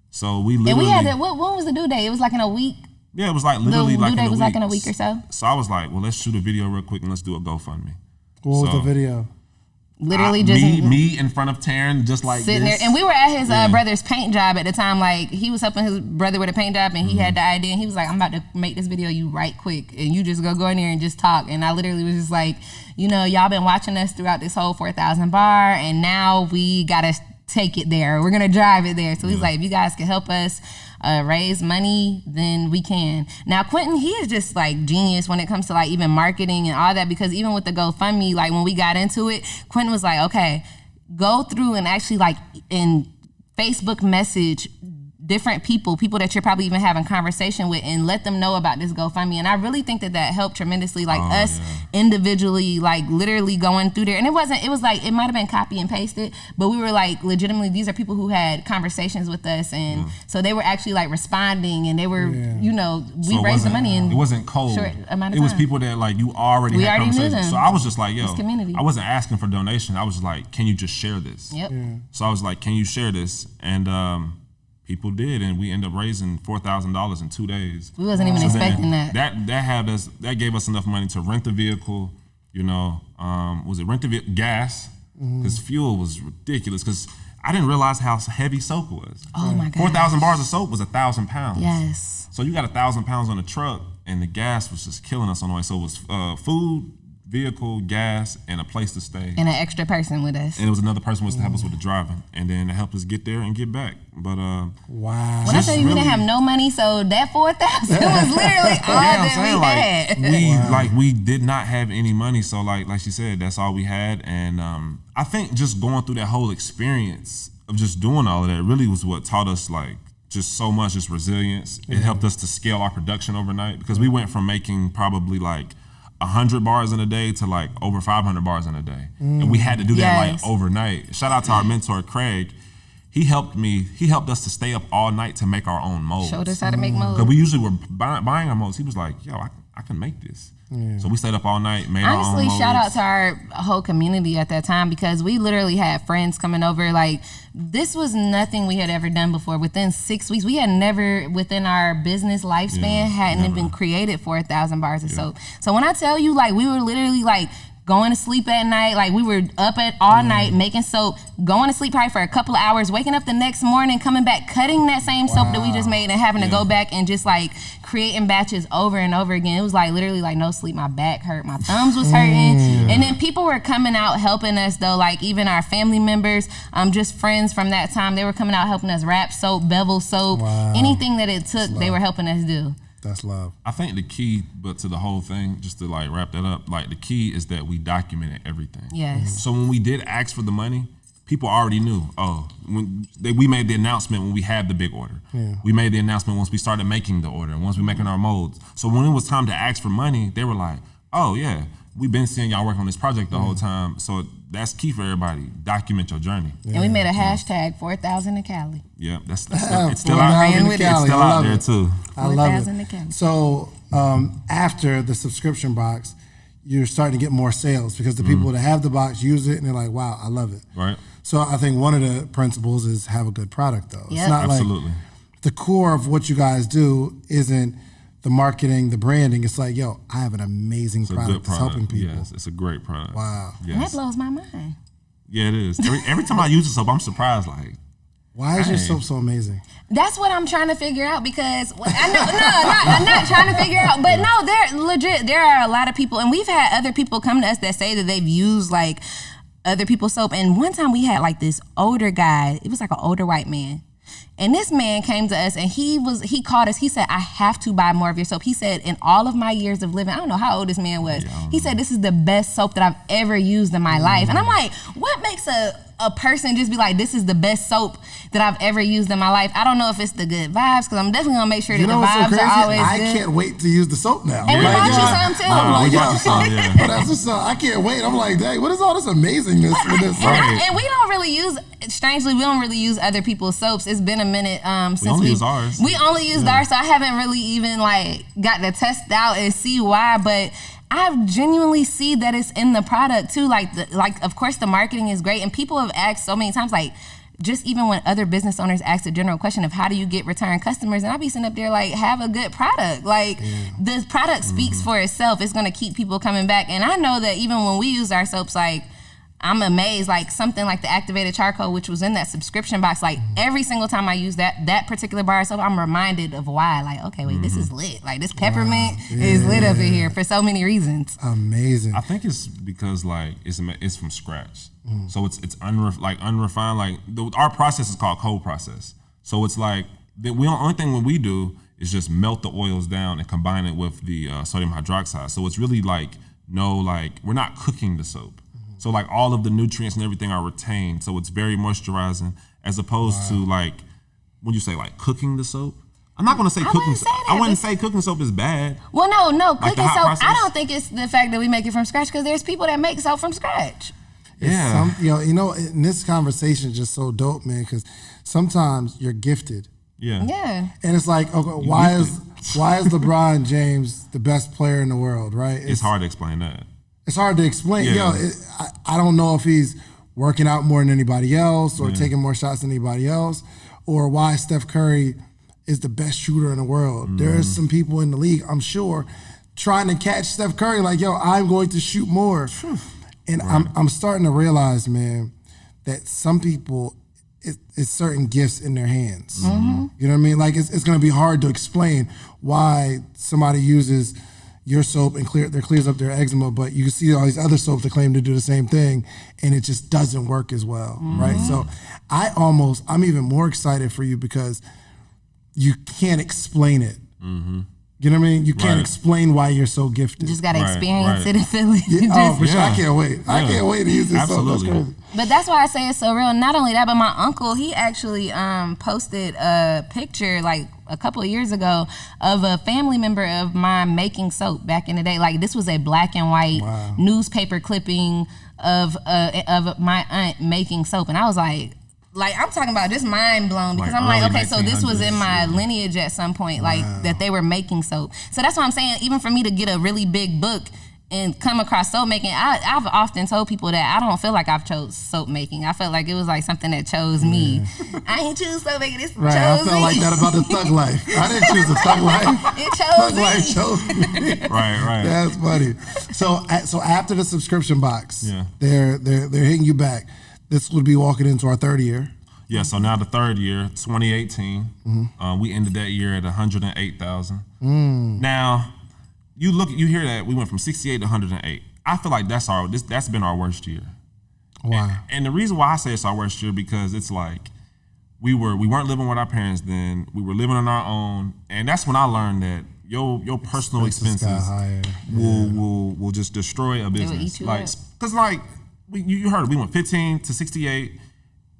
So we literally. And we had what was the due date? It was like in a week. Yeah, it was like literally the like due in a date was week. like in a week or so. So I was like, well, let's shoot a video real quick and let's do a GoFundMe. What was the video? Literally just me in front of Terran, just like sitting this. there, and we were at his brother's paint job at the time. Like he was helping his brother with a paint job, and he had the idea, and he was like, "I'm about to make this video you right quick, and you just go in there and just talk." And I literally was just like, y'all been watching us throughout this whole 4,000 bar, and now we gotta take it there. We're gonna drive it there. So he's like, if you guys can help us raise money, then we can. Now Quinton, he is just like genius when it comes to like even marketing and all that, because even with the GoFundMe, like when we got into it, Quinton was like, okay, go through and actually like in Facebook message different people that you're probably even having conversation with, and let them know about this GoFundMe. And I really think that helped tremendously, like us individually, like literally going through there. And it was like, it might've been copy and pasted, but we were like, legitimately, these are people who had conversations with us. And so they were actually like responding, and they were, we raised the money in it wasn't cold. Short amount of it was time. people that like you already had conversations. Knew them. So I was just like, yo, community. I wasn't asking for donation. I was just like, can you just share this? Yep. So I was like, can you share this? And people did, and we ended up raising $4,000 in 2 days. We wasn't even expecting that. That gave us enough money to rent the vehicle. Was it rent the gas? Because fuel was ridiculous. Because I didn't realize how heavy soap was. Oh my God. 4,000 bars of soap was 1,000 pounds. Yes. So you got 1,000 pounds on the truck, and the gas was just killing us on the way. So it was food, vehicle, gas, and a place to stay. And an extra person with us. And it was another person was to help us with the driving, and then it helped us get there and get back. But wow. When I tell you, we didn't have no money, so that 4,000 was literally all that we had. We did not have any money, so like she said, that's all we had. And I think just going through that whole experience of just doing all of that really was what taught us like just so much, just resilience. It helped us to scale our production overnight, because we went from making probably like 100 bars in a day to like over 500 bars in a day. And we had to do that like overnight. Shout out to our mentor, Craig. He helped us to stay up all night to make our own molds. Showed us how to make molds. Because we usually were buying our molds. He was like, yo, I can make this. So we stayed up all night, made our own molds. Honestly, shout out to our whole community at that time, because we literally had friends coming over. Like, this was nothing we had ever done before. Within 6 weeks, we had never, within our business lifespan, hadn't even created 4,000 bars of soap. So when I tell you, like, we were literally like going to sleep at night, like we were up at all night making soap, going to sleep probably for a couple of hours, waking up the next morning, coming back, cutting that same soap that we just made, and having to go back and just like creating batches over and over again. It was like literally like no sleep. My back hurt, my thumbs was hurting. And then people were coming out helping us though, like even our family members, just friends from that time, they were coming out helping us wrap soap, bevel soap, anything that it took, they were helping us do. That's love. I think the key, but to the whole thing, just to like wrap that up, like the key is that we documented everything. Yes. So when we did ask for the money, people already knew. We made the announcement when we had the big order. We made the announcement once we started making the order, once we making our molds. So when it was time to ask for money, they were like, oh yeah, we've been seeing y'all work on this project the whole time. So that's key for everybody. Document your journey. And we made a hashtag 4,000 to Cali. Yeah, it's still out there. It's still out there too. I love it. So after the subscription box, you're starting to get more sales, because the people that have the box use it and they're like, wow, I love it. Right. So I think one of the principles is have a good product though. Yep. It's not Absolutely. like the core of what you guys do isn't the marketing, the branding. It's like, yo, I have an amazing It's a product good that's product. helping people. Yes, it's a great product. Wow. And that Yes. blows my mind. Yeah, it is. Every time I use the soap, I'm surprised. Like, Why is your Dang. soap so amazing? That's what I'm trying to figure out because I'm not trying to figure out, but no, they're legit. There are a lot of people, and we've had other people come to us that say that they've used like other people's soap. And one time we had like this older guy. It was like an older white man. And this man came to us and he called us. He said, I have to buy more of your soap. He said, in all of my years of living, I don't know how old this man was. He said, this is the best soap that I've ever used in my life. And I'm like, what makes a person just be like, this is the best soap that I've ever used in my life? I don't know if it's the good vibes, because I'm definitely gonna make sure that You know the what's so vibes crazy? are always I good. can't wait to use the soap now. And we Yeah. bought you Yeah. some too. I'm like, we bought yo, you some, yeah. oh, that's what's up. I can't wait. I'm like, dang, what is all this amazingness with this soap? Right. And we don't really use, strangely, we don't really use other people's soaps. It's been a minute since only use ours. We only used ours, so I haven't really even like got to test out and see why, but I genuinely see that it's in the product too. Like of course the marketing is great, and people have asked so many times, like, just even when other business owners ask the general question of how do you get return customers, and I'll be sitting up there like, have a good product. Like, the product speaks for itself. It's gonna keep people coming back. And I know that even when we use our soaps, like, I'm amazed, like something like the activated charcoal, which was in that subscription box, like every single time I use that particular bar of soap, I'm reminded of why. Like, okay, wait, this is lit. Like, this peppermint is lit up in here for so many reasons. Amazing. I think it's because like it's from scratch, so it's unrefined. Like our process is called cold process. So it's like the only thing what we do is just melt the oils down and combine it with the sodium hydroxide. So it's really like we're not cooking the soap. So like all of the nutrients and everything are retained. So it's very moisturizing, as opposed to like when you say like cooking the soap. I'm not gonna say cooking. wouldn't say that, I wouldn't say cooking soap is bad. Well, no, Like the cooking hot soap, process? I don't think it's the fact that we make it from scratch, because there's people that make soap from scratch. Yeah. You know, and this conversation is just so dope, man, because sometimes you're gifted. Yeah. Yeah. And it's like, okay, why is LeBron James the best player in the world, right? It's hard to explain that. It's hard to explain. Yeah. I don't know if he's working out more than anybody else or taking more shots than anybody else, or why Steph Curry is the best shooter in the world. There's some people in the league, I'm sure, trying to catch Steph Curry like, yo, I'm going to shoot more. And I'm starting to realize, man, that some people, it's certain gifts in their hands. You know what I mean? Like, it's going to be hard to explain why somebody uses your soap and clears up their eczema, but you can see all these other soaps that claim to do the same thing, and it just doesn't work as well, right? So I'm even more excited for you because you can't explain it. You know what I mean? You can't explain why you're so gifted. Just gotta Right, experience right. it and feel it. Oh, for sure. I Yeah. can't wait. I Yeah. can't wait to use this soap. That's Absolutely. crazy. But that's why I say it's so real. Not only that, but my uncle, he actually posted a picture like a couple of years ago of a family member of mine making soap back in the day. Like, this was a black and white newspaper clipping of my aunt making soap, and I was like I'm talking about just mind blown, because Like I'm like, early okay, so this was in 1900s, my lineage at some point, like that they were making soap. So that's why I'm saying, even for me to get a really big book and come across soap making, I've often told people that I don't feel like I've chose soap making. I felt like it was like something that chose me. I ain't choose soap making. This Right, chose I felt me. like that about the thug life. I didn't choose the thug life. It chose Thug life me. chose me. Right. That's funny. So after the subscription box, Yeah. they're hitting you back. This would be walking into our third year. Yeah, so now the third year, 2018, we ended that year at 108,000. Now, you hear that we went from 68 to 108. I feel like that's been our worst year. Wow. And the reason why I say it's our worst year, because it's like we weren't living with our parents then. We were living on our own, and that's when I learned that your personal Expenses got expenses higher. will just destroy a business. eat you Like, up. because like you heard it, we went 15 to 68.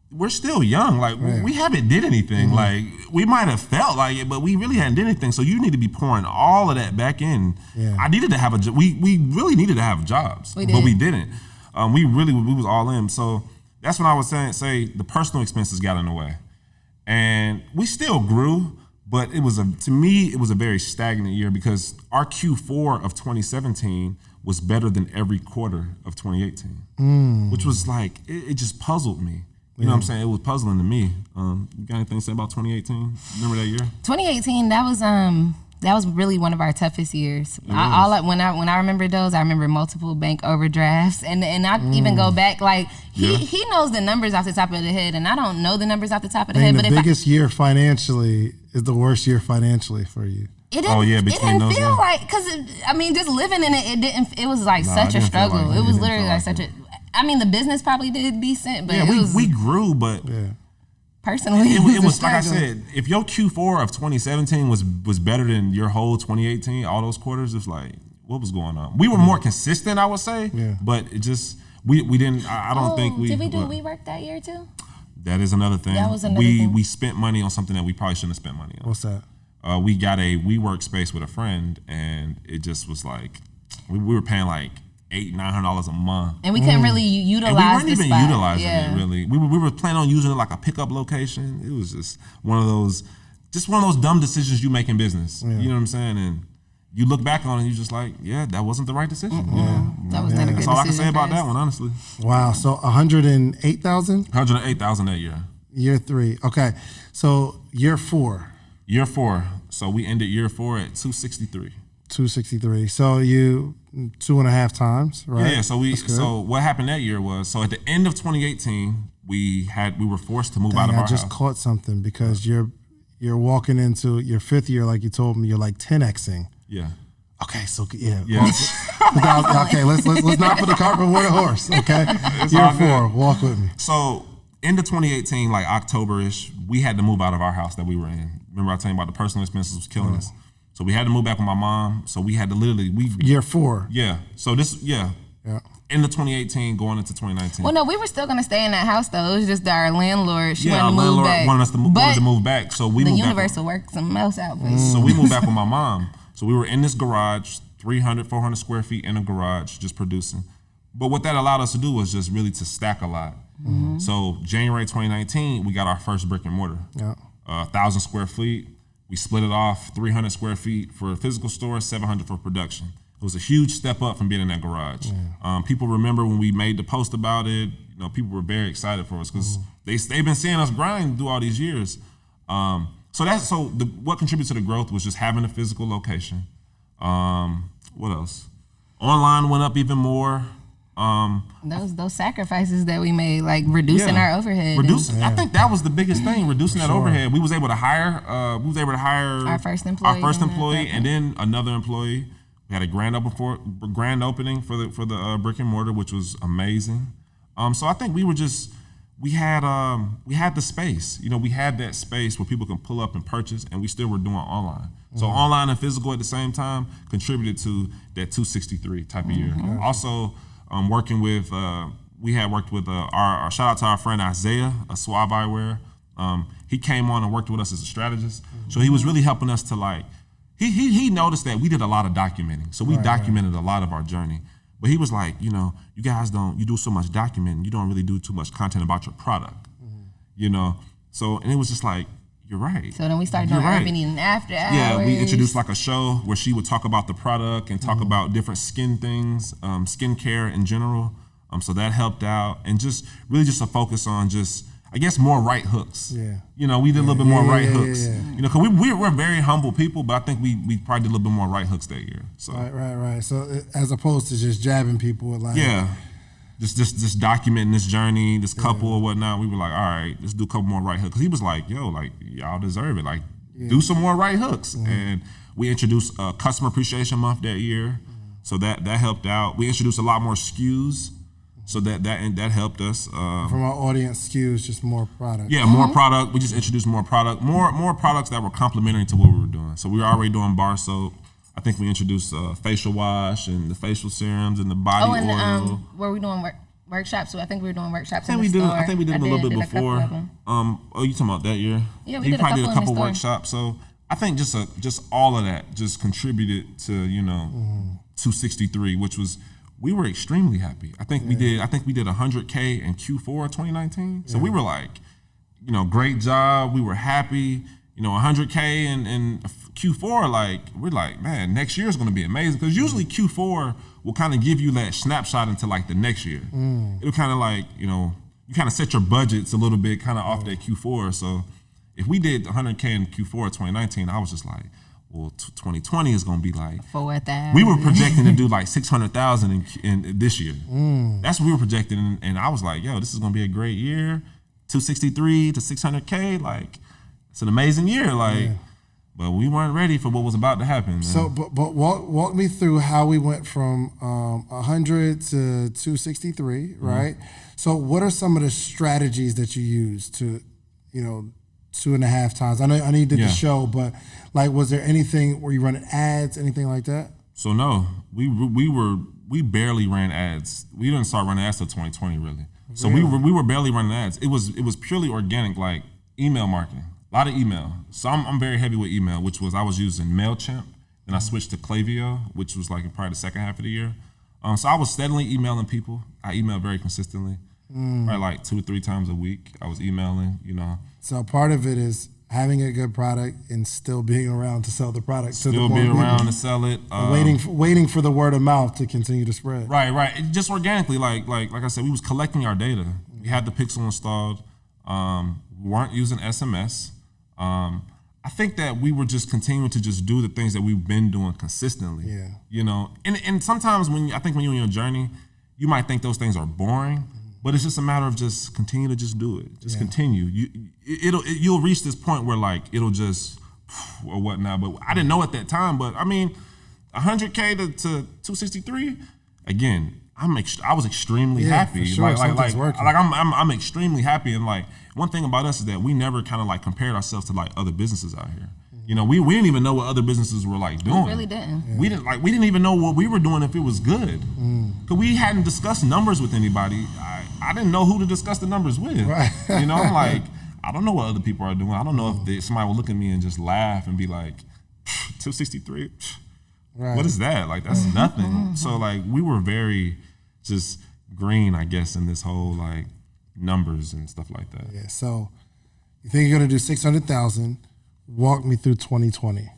We're still young. Like, we haven't did anything. Like, we might have felt like it, but we really hadn't did anything. So you need to be pouring all of that back in. Yeah. I needed to have a job. We really needed to have jobs, We but did. we didn't. We was all in. So that's when I was say the personal expenses got in the way, and we still grew, but to me it was a very stagnant year, because our Q4 of 2017 was better than every quarter of 2018, which was like it just puzzled me. You know what I'm saying? It was puzzling to me. You got anything to say about 2018? Remember that year? 2018, that was really one of our toughest years. When I remember those, I remember multiple bank overdrafts, and I even go back like he knows the numbers off the top of the head, and I don't know the numbers off the top of the head. The biggest year financially is the worst year financially for you. It didn't feel like, because just living in it, it was like such a struggle. It was literally like such a. The business probably did decent, but we grew, but. Yeah. Personally, it was like I said. If your Q4 of 2017 was better than your whole 2018, all those quarters, it's like what was going on. We were more consistent, I would say, but it just we didn't. I don't think we. Did we do WeWork that year too? That is another thing. That was another thing. We spent money on something that we probably shouldn't have spent money on. What's that? We got a WeWork space with a friend, and it just was like we were paying like $800-900 a month, and we couldn't really utilize. And we weren't even spot. utilizing it really. We were planning on using it like a pickup location. It was just one of those dumb decisions you make in business. You know what I'm saying? And you look back on it, and you're just like, that wasn't the right decision. That was not a good decision. That's all I can say about that one, honestly. Wow. So 108,000. 108,000 that year. Year 3. Okay. So year 4. Year 4. So we ended year 4 at 263. 263. So you 2.5 times, right? Yeah. So what happened that year was, so at the end of 2018, we were forced to move out of our house. I just caught something because you're walking into your 5th year, like you told me, you're like 10xing. Yeah. Okay. So yeah. Okay. Let's not put the cart before the horse. Okay. Year 4. Walk with me. So end of 2018, like October-ish, we had to move out of our house that we were in. Remember I was telling you about the personal expenses was killing us. So we had to move back with my mom. So we had to year 4. Yeah. So end of 2018, going into 2019. Well, no, we were still gonna stay in that house though. It was just our landlord. She wanted our to move landlord back. wanted us to move back. So we the moved universe back. will work something else out for you. So we moved back with my mom. So we were in this garage, 300, 400 square feet in a garage, just producing. But what that allowed us to do was just really to stack a lot. So January 2019, we got our first brick and mortar. 1,000 square feet. We split it off, 300 square feet for a physical store, 700 for production. It was a huge step up from being in that garage. People remember when we made the post about it. People were very excited for us because they've been seeing us grind through all these years. What contributed to the growth was just having a physical location. What else? Online went up even more. Those sacrifices that we made, like reducing our overhead. I think that was the biggest thing, reducing that overhead. We was able to hire our first employee, and then another employee. We had a grand opening for the brick and mortar, which was amazing. So I think we had the space. We had that space where people can pull up and purchase, and we still were doing online. So online and physical at the same time contributed to that 263 type of year. Also, working with we had worked with our shout out to our friend Isaiah, a Suave Eyewear. He came on and worked with us as a strategist. So he was really helping us to like. He noticed that we did a lot of documenting. So we documented a lot of our journey. But he was like, you guys you do so much documenting, you don't really do too much content about your product. So, and it was just like, you're right. So then we started doing urban eating after hours. Yeah, we introduced like a show where she would talk about the product and talk about different skin things, skincare in general. So that helped out. And just really just a focus on just, I guess, more right hooks. Yeah. We did a little bit more right hooks. Because we're very humble people, but I think we probably did a little bit more right hooks that year. So. Right. So as opposed to just jabbing people with like. Yeah. Just documenting this journey, this couple or whatnot. We were like, all right, let's do a couple more right hooks. Because he was like, y'all deserve it. Like, do some more right hooks. And we introduced Customer Appreciation Month that year. So that helped out. We introduced a lot more SKUs. So that helped us. From our audience SKUs, just more product. Yeah, more product. We just introduced more product. More products that were complementary to what we were doing. So we were already doing bar soap. I think we introduced facial wash and the facial serums and the body oil. Were we doing workshops? So I think we were doing workshops in the store. I think we did a little bit before. You talking about that year? Yeah, we probably did a couple workshops. So I think just all of that just contributed to 263, which was we were extremely happy. I think we did 100K in Q4 of 2019. So we were like, great job. We were happy. 100K in Q4, like we're like, man, next year is going to be amazing because usually Q4 will kind of give you that snapshot into like the next year. It'll kind of like you kind of set your budgets a little bit kind of off that Q4. So if we did 100K in Q4 of 2019, I was just like, well, 2020 is going to be like 4,000. We were projecting to do like 600,000 in this year. That's what we were projecting, and I was like, yo, this is going to be a great year. 263 to 600K, like it's an amazing year, like. But we weren't ready for what was about to happen. Man. So, but walk me through how we went from 100 to 263, right? So, what are some of the strategies that you use to, 2.5 times? I know you did the show, but like, was there anything where you running ads, anything like that? So no, we barely ran ads. We didn't start running ads till 2020, really. So we were barely running ads. It was purely organic, like email marketing. A lot of email. So I'm very heavy with email, I was using MailChimp. Then I switched to Klaviyo, which was like in probably the second half of the year. So I was steadily emailing people. I emailed very consistently, probably like 2 to 3 times a week. I was emailing, So part of it is having a good product and still being around to sell the product. Still being around to sell it. Waiting for the word of mouth to continue to spread. Right. Just organically, like I said, we was collecting our data. We had the Pixel installed. We weren't using SMS. I think that we were just continuing to just do the things that we've been doing consistently. Yeah. And sometimes when you're on your journey, you might think those things are boring, but it's just a matter of just continue to just do it. Just continue. You'll reach this point where like it'll just or whatnot. But I didn't know at that time. But I mean, 100K to 263. Again, I was extremely happy. For sure. I'm extremely happy, and like one thing about us is that we never kind of like compared ourselves to like other businesses out here. We didn't even know what other businesses were like doing. We really didn't. Yeah. We didn't even know what we were doing if it was good. Cause we hadn't discussed numbers with anybody. I didn't know who to discuss the numbers with. Right. I'm like, I don't know what other people are doing. I don't know if somebody will look at me and just laugh and be like, 263. Right. What is that? Like that's nothing. So like we were very just green, I guess, in this whole like numbers and stuff like that. Yeah. So you think you're gonna do 600,000? Walk me through 2020.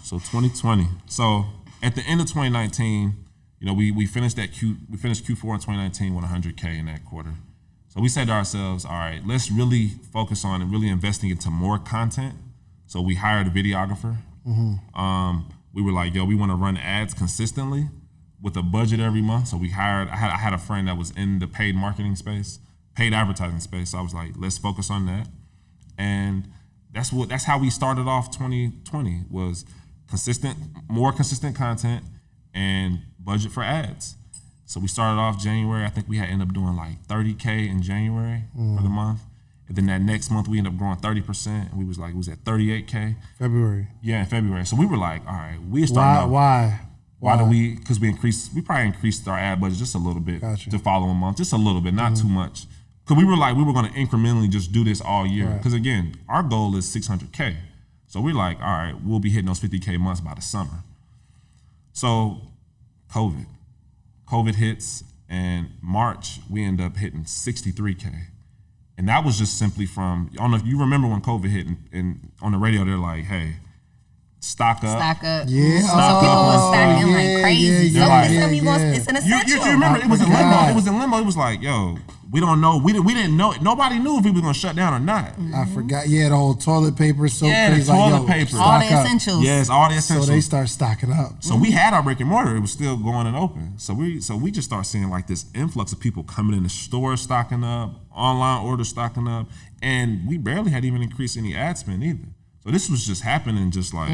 So 2020. So at the end of 2019, we finished we finished Q4 in 2019 with 100K in that quarter. So we said to ourselves, all right, let's really focus on and really investing into more content. So we hired a videographer. We were like, yo, we want to run ads consistently with a budget every month. So I had a friend that was in the paid marketing space, paid advertising space. So I was like, let's focus on that. And that's how we started off 2020 was more consistent content and budget for ads. So we started off January. I think we had ended up doing like 30K in January for the month. And then that next month we ended up growing 30%. And we was at 38K. February. Yeah, in February. So we were like, all right, we started Why? Why do we? Because we probably increased our ad budget just a little bit Gotcha. the following month, just a little bit, not too much. Because we were going to incrementally just do this all year. Because again, our goal is 600K. So we're like, all right, we'll be hitting those 50K months by the summer. So COVID hits, and March we end up hitting 63K. And that was just simply from, I don't know if you remember when COVID hit and on the radio, they're like, hey, stock up. Stock up. Yeah. So people was stocking like crazy. It's an essential. You remember, it was in limbo. It was in limbo. It was like, yo, we don't know. We didn't know. Nobody knew if we were going to shut down or not. I forgot. Yeah, the whole toilet paper is so crazy. The toilet paper. All the essentials. Yes, all the essentials. So they start stocking up. So we had our brick and mortar. It was still going and open. So we just start seeing like this influx of people coming in the store stocking up, online orders stocking up, and we barely had even increased any ad spend either. So this was just happening just like,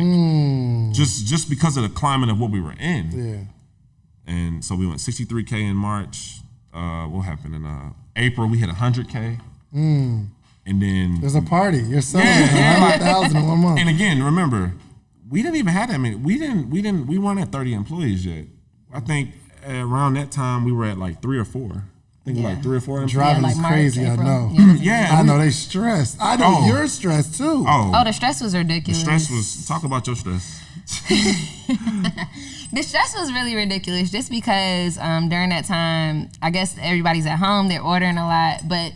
just because of the climate of what we were in. Yeah. And so we went 63K in March. What happened in April? We hit 100K. And then there's a party. You're selling 100,000 in 1 month. And again, remember, we didn't even have that many. We weren't at 30 employees yet. I think around that time we were at like 3 or 4. I think like 3 or 4 employees. Driving like is March, crazy, April. I know. Yeah. I know they stressed. I know you're stressed too. Oh, the stress was ridiculous. The stress was, talk about your stress. The stress was really ridiculous just because during that time, I guess everybody's at home, they're ordering a lot, but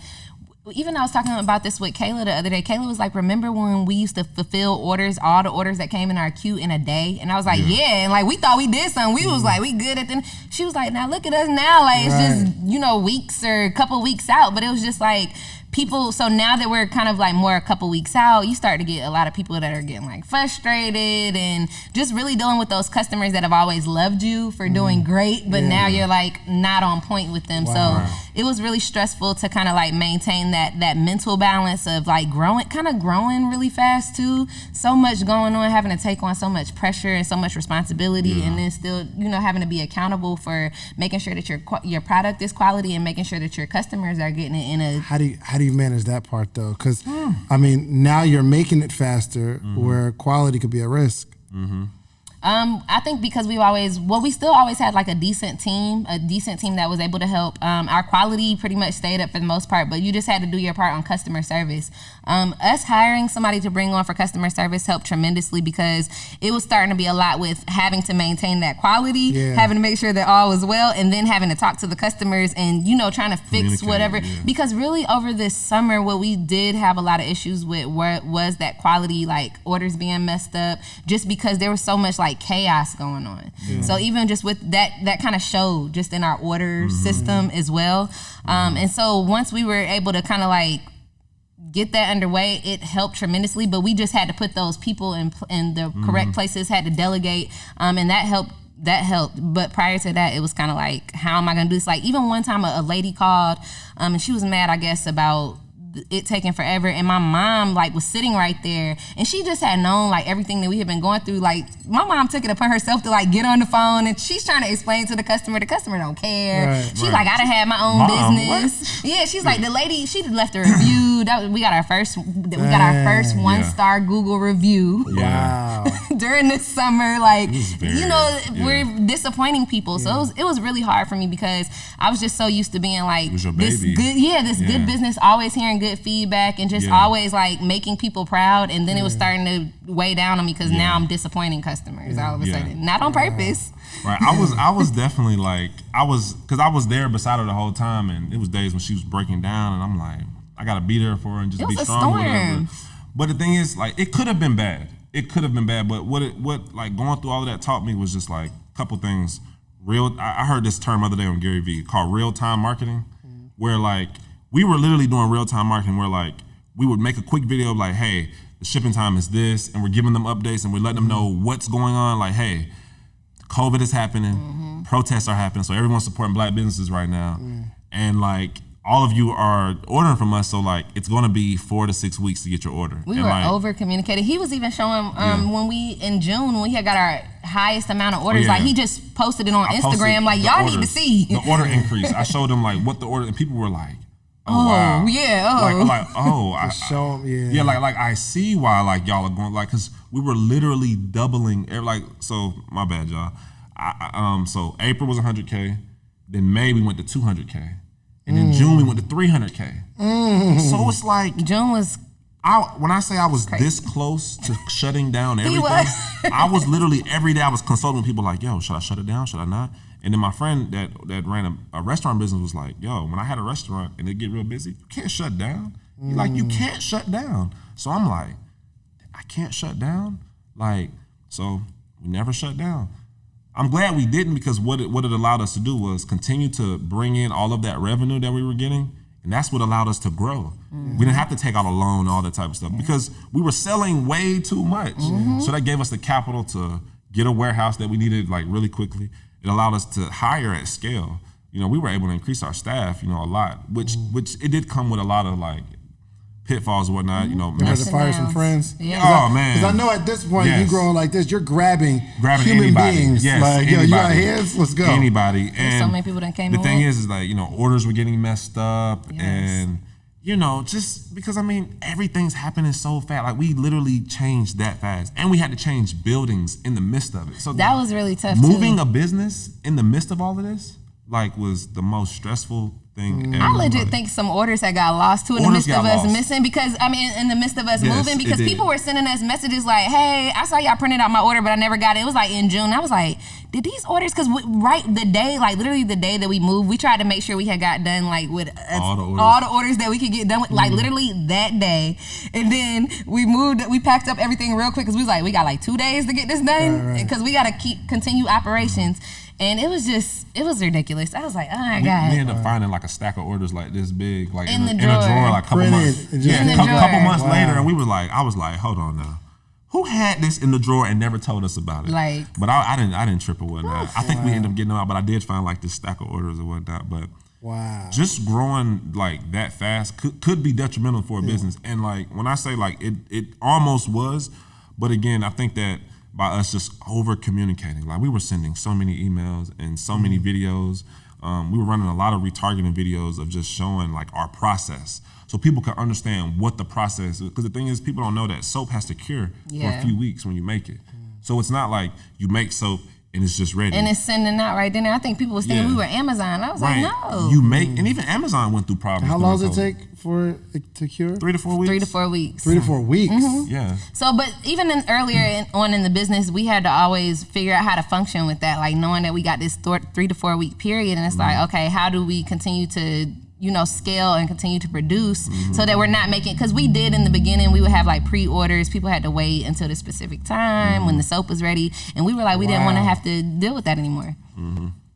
even I was talking about this with Kayla the other day. Kayla was like, remember when we used to fulfill orders, all the orders that came in our queue in a day? And I was like, yeah. And like, we thought we did something. We was like, we good at them. She was like, now look at us now. Like, it's just, weeks or a couple weeks out. But it was just like, people, so now that we're kind of like more a couple weeks out, you start to get a lot of people that are getting like frustrated and just really dealing with those customers that have always loved you for doing great, but now you're like not on point with them. So it was really stressful to kind of like maintain that mental balance of like growing really fast too. So much going on, having to take on so much pressure and so much responsibility, and then still, having to be accountable for making sure that your product is quality and making sure that your customers are getting it in a. How do you manage that part though? Because I mean, now you're making it faster, where quality could be at risk. I think because we still always had like a decent team that was able to help. Our quality pretty much stayed up for the most part, but you just had to do your part on customer service. Us hiring somebody to bring on for customer service helped tremendously because it was starting to be a lot with having to maintain that quality, having to make sure that all was well, and then having to talk to the customers and, trying to fix whatever. Because really over this summer, what we did have a lot of issues with was that quality, like orders being messed up, just because there was so much like chaos going on. So even just with that kind of showed just in our order system as well. And so once we were able to kind of like get that underway, it helped tremendously, but we just had to put those people in the correct places, had to delegate, and that helped. But prior to that, it was kind of like, how am I gonna do this? Like even one time a lady called, and she was mad, I guess, about it taking forever, and my mom like was sitting right there, and she just had known like everything that we had been going through. Like my mom took it upon herself to like get on the phone, and she's trying to explain to the customer don't care. She's like, I done had my own business. Yeah, she's like, the lady, she left a review. We got our first 1-star Google review. During this summer, like we're disappointing people. So it was really hard for me because I was just so used to being like this good business, always hearing good feedback and just always like making people proud, and then it was starting to weigh down on me because now I'm disappointing customers all of a sudden, not on purpose. Right, I was definitely like, because I was there beside her the whole time, and it was days when she was breaking down, and I'm like, I gotta be there for her and just be strong or whatever. But the thing is, like, it could have been bad. But what like going through all of that taught me was just like a couple things. I heard this term the other day on Gary Vee called real-time marketing, where like we were literally doing real-time marketing where like we would make a quick video of like, hey, the shipping time is this, and we're giving them updates and we're letting them know what's going on. Like, hey, COVID is happening, protests are happening, so everyone's supporting black businesses right now. And like all of you are ordering from us, so like it's gonna be 4 to 6 weeks to get your order. We were like, over communicating. He was even showing when we in June when we had got our highest amount of orders, like he just posted it on Instagram, like y'all need to see the order increase. I showed them like what the order, and people were like, wow. Like I see why like y'all are going, like, because we were literally doubling so my bad, y'all. So April was 100K, then May we went to 200K, and then June we went to 300K. So it's like June was. When I say I was crazy. This close to shutting down everything, I was literally every day I was consulting with people like, yo, should I shut it down? Should I not? And then my friend that ran a restaurant business was like, yo, when I had a restaurant and it get real busy, you can't shut down. Like, you can't shut down. So I'm like, I can't shut down? Like, so we never shut down. I'm glad we didn't, because what it allowed us to do was continue to bring in all of that revenue that we were getting, and that's what allowed us to grow. We didn't have to take out a loan, all that type of stuff, because we were selling way too much. So that gave us the capital to get a warehouse that we needed like really quickly. It allowed us to hire at scale. We were able to increase our staff, a lot, which it did come with a lot of like pitfalls and whatnot. You had to fire some friends. Oh man! Because I know at this point you growing like this, you're grabbing human anybody. beings. Yes, like anybody. Yo, you got hands? Let's go. Anybody. And so many people that came. The thing is like orders were getting messed up, and just because everything's happening so fast. Like we literally changed that fast, and we had to change buildings in the midst of it. So that was really tough. Moving a business in the midst of all of this like was the most stressful thing ever. I legit think some orders had got lost too in the Orders midst of got us lost. missing because in the midst of us Yes, moving because it did. people were sending us messages like, "Hey, I saw y'all printed out my order, but I never got it." It was like in June. I was like, "Did these orders?" Because literally the day that we moved, we tried to make sure we had got done like with all the orders that we could get done with, like literally that day. And then we moved, we packed up everything real quick because we was like, we got like 2 days to get this done because we got to continue operations. And it was ridiculous. I was like, oh my God. We ended up finding like a stack of orders like this big, like In the a drawer. like a couple months. In Yeah, the a couple drawer. months later, and I was like, hold on now. Who had this in the drawer and never told us about it? Like, but I didn't trip or whatnot. I think we ended up getting them out, but I did find like this stack of orders or whatnot. But just growing like that fast could be detrimental for a business. And like when I say like it almost was, but again, I think that by us just over communicating, like we were sending so many emails and so many videos. We were running a lot of retargeting videos of just showing like our process, so people can understand what the process is. Because the thing is, people don't know that soap has to cure for a few weeks when you make it. So it's not like you make soap and it's just ready. and it's sending out right then. I think people was thinking we were Amazon. I was like, no. You make, and even Amazon went through problems. How long does it during COVID. take for it to cure? 3 to 4 weeks. 3 to 4 weeks. 3 to 4 weeks. Yeah. So, but even earlier on in the business, we had to always figure out how to function with that, like knowing that we got this 3 to 4 week period, and it's like, okay, how do we continue to, scale and continue to produce so that we're not making, because we did in the beginning, we would have like pre-orders. People had to wait until the specific time when the soap was ready, and we were like, we didn't want to have to deal with that anymore.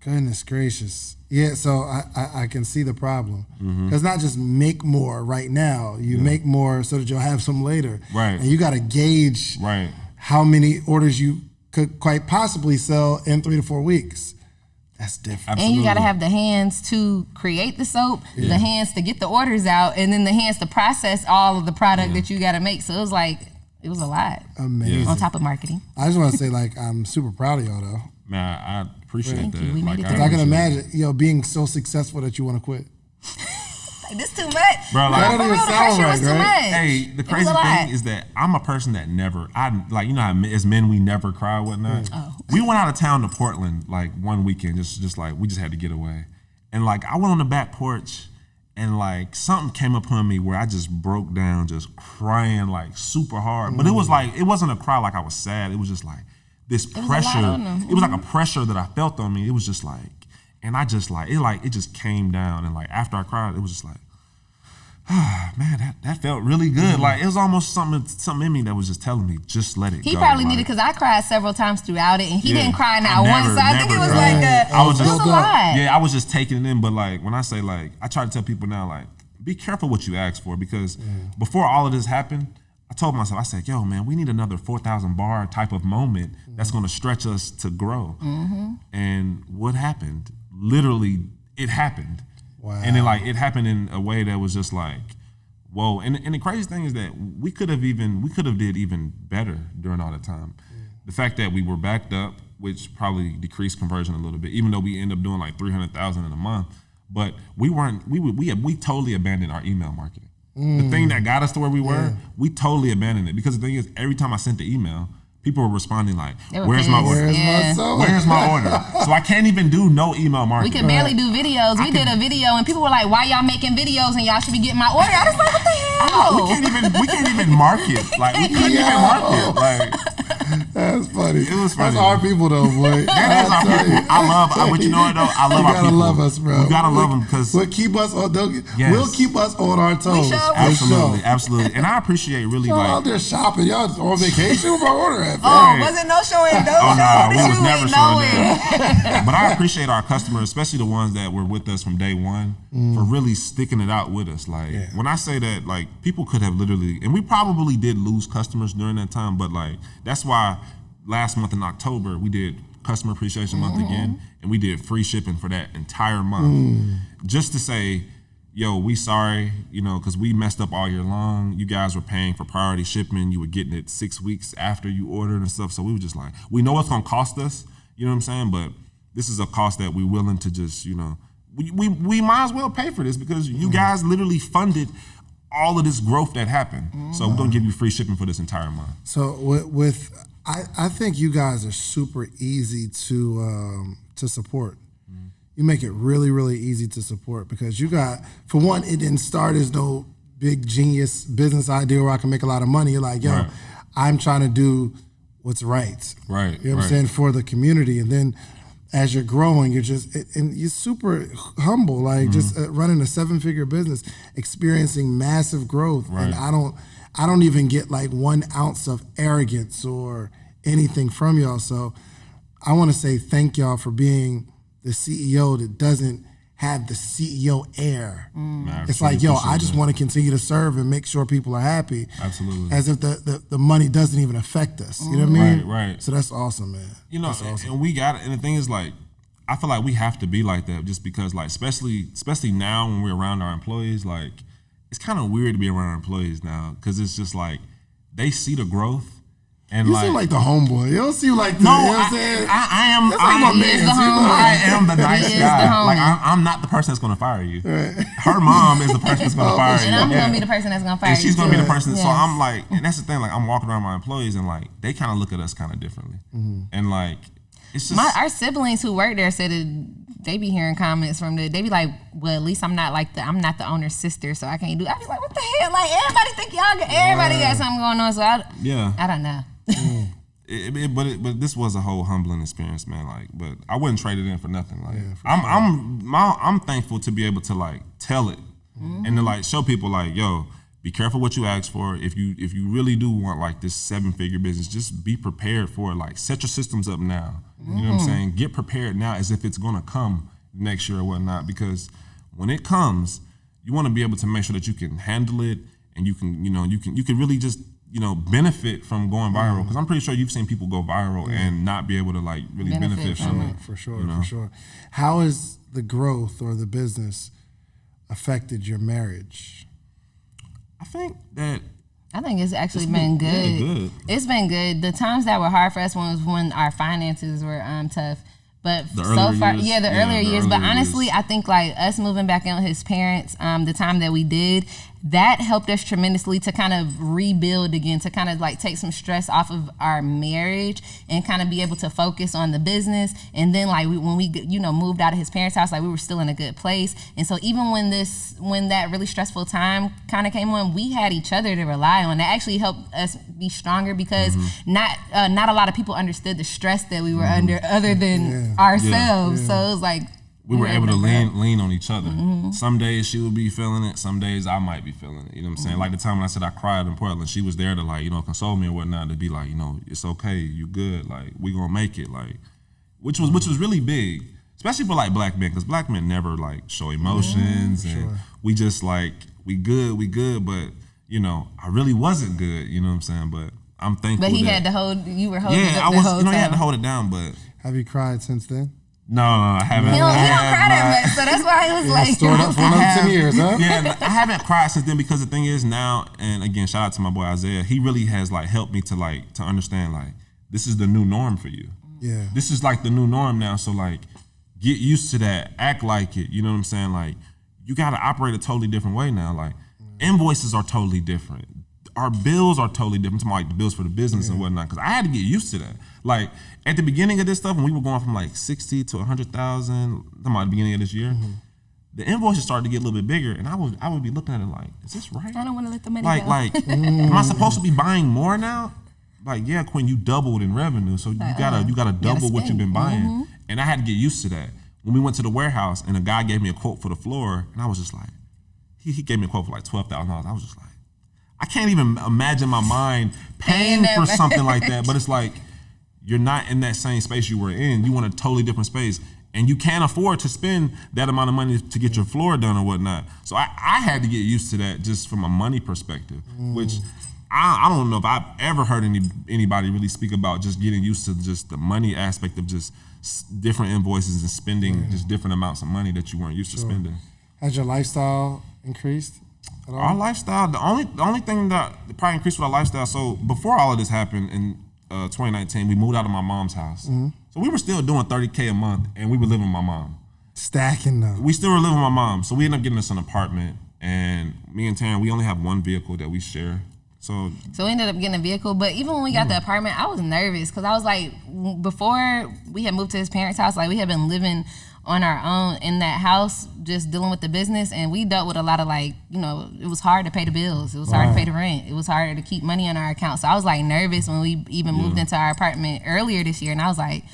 Goodness gracious. Yeah, so I can see the problem. Because not just make more right now, you make more so that you'll have some later. Right. And you got to gauge how many orders you could quite possibly sell in 3 to 4 weeks. That's different. Absolutely. And you got to have the hands to create the soap, the hands to get the orders out, and then the hands to process all of the product that you got to make. So it was a lot. Amazing. On top of marketing. I just want to say, like, I'm super proud of y'all, though. Man, I appreciate Thank that. you. We made it I through. I can appreciate imagine, being so successful that you want to quit. Like, this too much. Bro, like, That don't For even real, the sound pressure right, was too right? much. Hey, the It was crazy a lot. thing is that I'm a person that never, how as men we never cry or whatnot. We went out of town to Portland like one weekend, just like we just had to get away, and like I went on the back porch, and like something came upon me where I just broke down, just crying like super hard. But it was like, it wasn't a cry like I was sad. It was just like this pressure. It was like a pressure that I felt on me. It was just like, and I just like it just came down, and like after I cried, it was just like, man, that felt really good. Like it was almost something in me that was just telling me, just let it go. He probably like, needed, because I cried several times throughout it, and he didn't cry I not once. So I think it was never like cried. I was it was just a lot. Yeah, I was just taking it in. But like when I say like, I try to tell people now, like, be careful what you ask for, because before all of this happened, I told myself, I said, yo, man, we need another 4,000 bar type of moment that's going to stretch us to grow. And what happened? Literally, it happened. Wow. And it happened in a way that was just like, whoa. And the crazy thing is that we could have did even better during all the time. The fact that we were backed up, which probably decreased conversion a little bit, even though we end up doing like 300,000 in a month. But we totally abandoned our email marketing. The thing that got us to where we were, we totally abandoned it, because the thing is, every time I sent the email, people were responding like, where's my order? Where's my order? So I can't even do no email We marketing. could barely do videos. We did a video, and people were like, "Why y'all making videos? And y'all should be getting my order." I was like, "What the hell?" We can't even market. Like we couldn't even market. Like That's funny. It was funny. That's our people, though, boy. that is our people. But you know what though? I love You our gotta people. love us, bro. You gotta love them, because we'll keep us on. Yes. We'll keep us on our toes. sure will. Absolutely. And I appreciate really Y'all out like. there shopping. Y'all on vacation with my order at. Oh, wasn't no showing dough. Oh no, we was You never ain't showing knowing. that. But I appreciate our customers, especially the ones that were with us from day one, for really sticking it out with us. Like when I say that, like people could have literally, and we probably did lose customers during that time, but like that's why last month in October we did Customer Appreciation Month again, and we did free shipping for that entire month, just to say, yo, we sorry, because we messed up all year long. You guys were paying for priority shipping. You were getting it 6 weeks after you ordered and stuff. So we were just like, we know it's gonna cost us, you know what I'm saying? But this is a cost that we're willing to just, we might as well pay for this, because you guys literally funded all of this growth that happened. So we're gonna give you free shipping for this entire month. So I think you guys are super easy to support. you make it really, really easy to support because you got, for one, it didn't start as no big genius business idea where I can make a lot of money. You're like, yo, Right. I'm trying to do what's right. Right. You know what I'm saying? For the community. And then as you're growing, you're just, and you're super humble, like just running a 7-figure business, experiencing massive growth. Right. And I don't even get like 1 ounce of arrogance or anything from y'all. So I want to say thank y'all for being the CEO that doesn't have the CEO air. Man, It's I like, yo, appreciate I just that. want to continue to serve and make sure people are happy. Absolutely. As if the money doesn't even affect us. You know what I mean? Right. So that's awesome, man. You know, That's awesome. and we got it. And the thing is, like, I feel like we have to be like that just because, like, especially now when we're around our employees, like, it's kind of weird to be around our employees now because it's just like they see the growth. And You seem like the homeboy. You don't seem like the, no, you know what I'm saying? I am. That's like my He man. is the See, homeboy. like- I am the nice He is guy. the homie. Like I'm not the person that's gonna fire you. Her mom is the person that's gonna fire you. And I'm Yeah. gonna be the person that's gonna fire And she's you. gonna be the too. person. So Yes. I'm like, and that's the thing. Like I'm walking around my employees, and like they kind of look at us kind of differently. And like it's just Our siblings who work there said that they be hearing comments from they be like, well, at least I'm not the owner's sister, so I can't do. I be like, what the hell? Like everybody think everybody got something going on. So I don't know. But this was a whole humbling experience, man. Like, but I wouldn't trade it in for nothing. Like, I'm thankful to be able to like tell it and to like show people like, yo, be careful what you ask for. If you really do want like this 7-figure business, just be prepared for it. Like, set your systems up now. You know what I'm saying? Get prepared now as if it's gonna come next year or whatnot. Because when it comes, you want to be able to make sure that you can handle it and you can really just benefit from going viral, because I'm pretty sure you've seen people go viral and not be able to like really benefit from it. For sure. How has the growth or the business affected your marriage? I think it's actually been good. good. It's been good. The times that were hard for us was when our finances were tough. But The so earlier far, years. the Yeah, earlier the years. But earlier honestly, years. I think like us moving back in with his parents, the time that we did, that helped us tremendously to kind of rebuild again, to kind of like take some stress off of our marriage and kind of be able to focus on the business. And then like when we moved out of his parents' house, like we were still in a good place. And so even when that really stressful time kind of came on, we had each other to rely on. That actually helped us be stronger because not a lot of people understood the stress that we were under other than ourselves. So it was like we were able to lean on each other. Some days she would be feeling it, some days I might be feeling it. You know what I'm saying? Like the time when I said I cried in Portland, she was there to like, console me or whatnot, to be like, it's okay, you good, like we gonna make it, like which was really big, especially for like black men, because black men never like show emotions and we just like we good, but I really wasn't good, you know what I'm saying? But I'm thankful. But he that, had to you were holding it yeah, up the whole he had to time. hold it down, but Have you cried since then? no, I haven't. He don't I have cry that not. much, so that's why he was like, Stored up for another 10 years, huh? Yeah, I haven't cried since then, because the thing is now, and again, shout out to my boy Isaiah. He really has like helped me to understand like this is the new norm for you. Yeah. This is like the new norm now. So like, get used to that. Act like it. You know what I'm saying? Like, you got to operate a totally different way now. Like, invoices are totally different. Our bills are totally different. I'm like the bills for the business and whatnot, because I had to get used to that. Like at the beginning of this stuff, when we were going from like 60 to 100,000, about the beginning of this year, the invoices started to get a little bit bigger, and I would be looking at it like, is this right? I don't want to let the money Like, go. am I supposed to be buying more now? Like, yeah, Quinn, you doubled in revenue, so you gotta double what you've been buying. And I had to get used to that. When we went to the warehouse, and a guy gave me a quote for the floor, and I was just like, he gave me a quote for like $12,000. I was just like, I can't even imagine my mind paying that for much. something like that. But it's like, you're not in that same space you were in. You want a totally different space. And you can't afford to spend that amount of money to get your floor done or whatnot. So I had to get used to that just from a money perspective, which I don't know if I've ever heard anybody really speak about just getting used to just the money aspect of just different invoices and spending just different amounts of money that you weren't used to spending. Has your lifestyle increased at all? Our lifestyle, the only thing that probably increased with our lifestyle, so before all of this happened in 2019, we moved out of my mom's house. So we were still doing $30K a month, and we were living with my mom. Stacking though. We still were living with my mom, so we ended up getting us an apartment, and me and Terran, we only have one vehicle that we share. So we ended up getting a vehicle, but even when we got the apartment, I was nervous because I was like, before we had moved to his parents' house, like we had been living on our own in that house, just dealing with the business, and we dealt with a lot of like, it was hard to pay the bills. It was hard to pay the rent. It was harder to keep money on our account. So I was like nervous when we even moved into our apartment earlier this year, and I was like,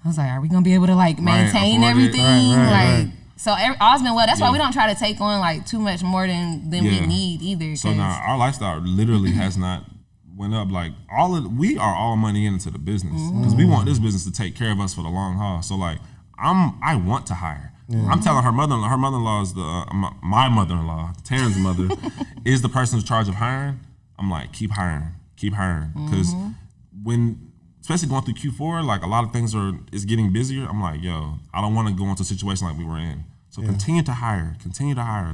are we gonna be able to like maintain everything? So all's been well. That's why we don't try to take on like too much more than we need either. So now our lifestyle literally has not went up. Like we are all money into the business because we want this business to take care of us for the long haul. So like I want to hire. I'm telling her mother-in-law. Her mother-in-law is my mother-in-law, Terran's mother, is the person who's in charge of hiring. I'm like, keep hiring, because especially going through Q4, like a lot of things is getting busier. I'm like, yo, I don't want to go into a situation like we were in. So continue to hire,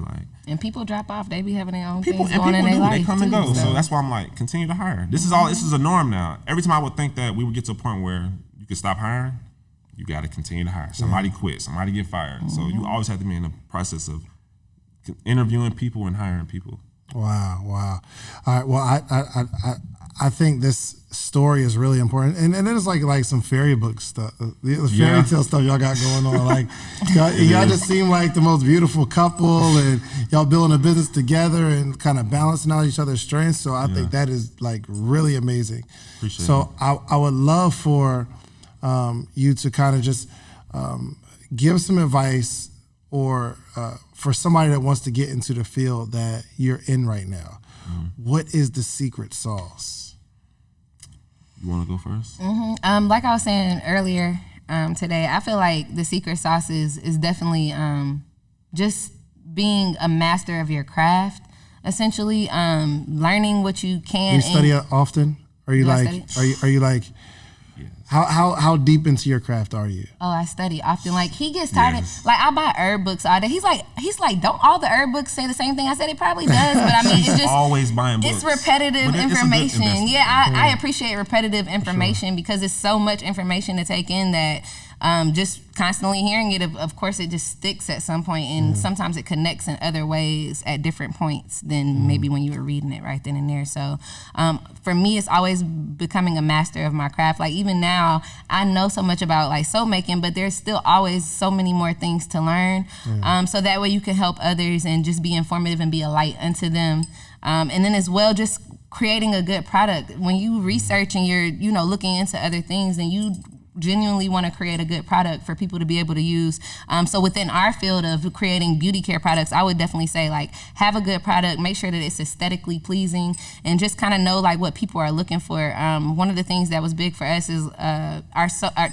like. And people drop off. They be having their own things going in their life. They come and go. So that's why I'm like, continue to hire. This is a norm now. Every time I would think that we would get to a point where you could stop hiring, you got to continue to hire. Somebody quit, somebody get fired. So you always have to be in the process of interviewing people and hiring people. Wow. All right. Well, I think this story is really important, and it is like some fairy book stuff, the fairy tale stuff y'all got going on. Like y'all just seem like the most beautiful couple, and y'all building a business together and kind of balancing out each other's strengths. So I think that is like really amazing. Appreciate it. I would love for you to kind of just give some advice or for somebody that wants to get into the field that you're in right now. What is the secret sauce? You want to go first? Like I was saying earlier today, I feel like the secret sauce is definitely just being a master of your craft. Essentially, learning what you can. You study often? Are you like? How deep into your craft are you? Oh, I study often. Like he gets tired of, like I buy herb books all day. He's like, don't all the herb books say the same thing? I said it probably does, but I mean it's just always buying books. It's repetitive information. I appreciate repetitive information because it's so much information to take in that just constantly hearing it, of course, it just sticks at some point, and sometimes it connects in other ways at different points than maybe when you were reading it right then and there. So for me, it's always becoming a master of my craft. Like even now, I know so much about like soap making, but there's still always so many more things to learn. So that way you can help others and just be informative and be a light unto them. And then as well, just creating a good product. When you research and you're, looking into other things, and you genuinely want to create a good product for people to be able to use. So within our field of creating beauty care products, I would definitely say like have a good product, make sure that it's aesthetically pleasing, and just kind of know like what people are looking for. One of the things that was big for us is our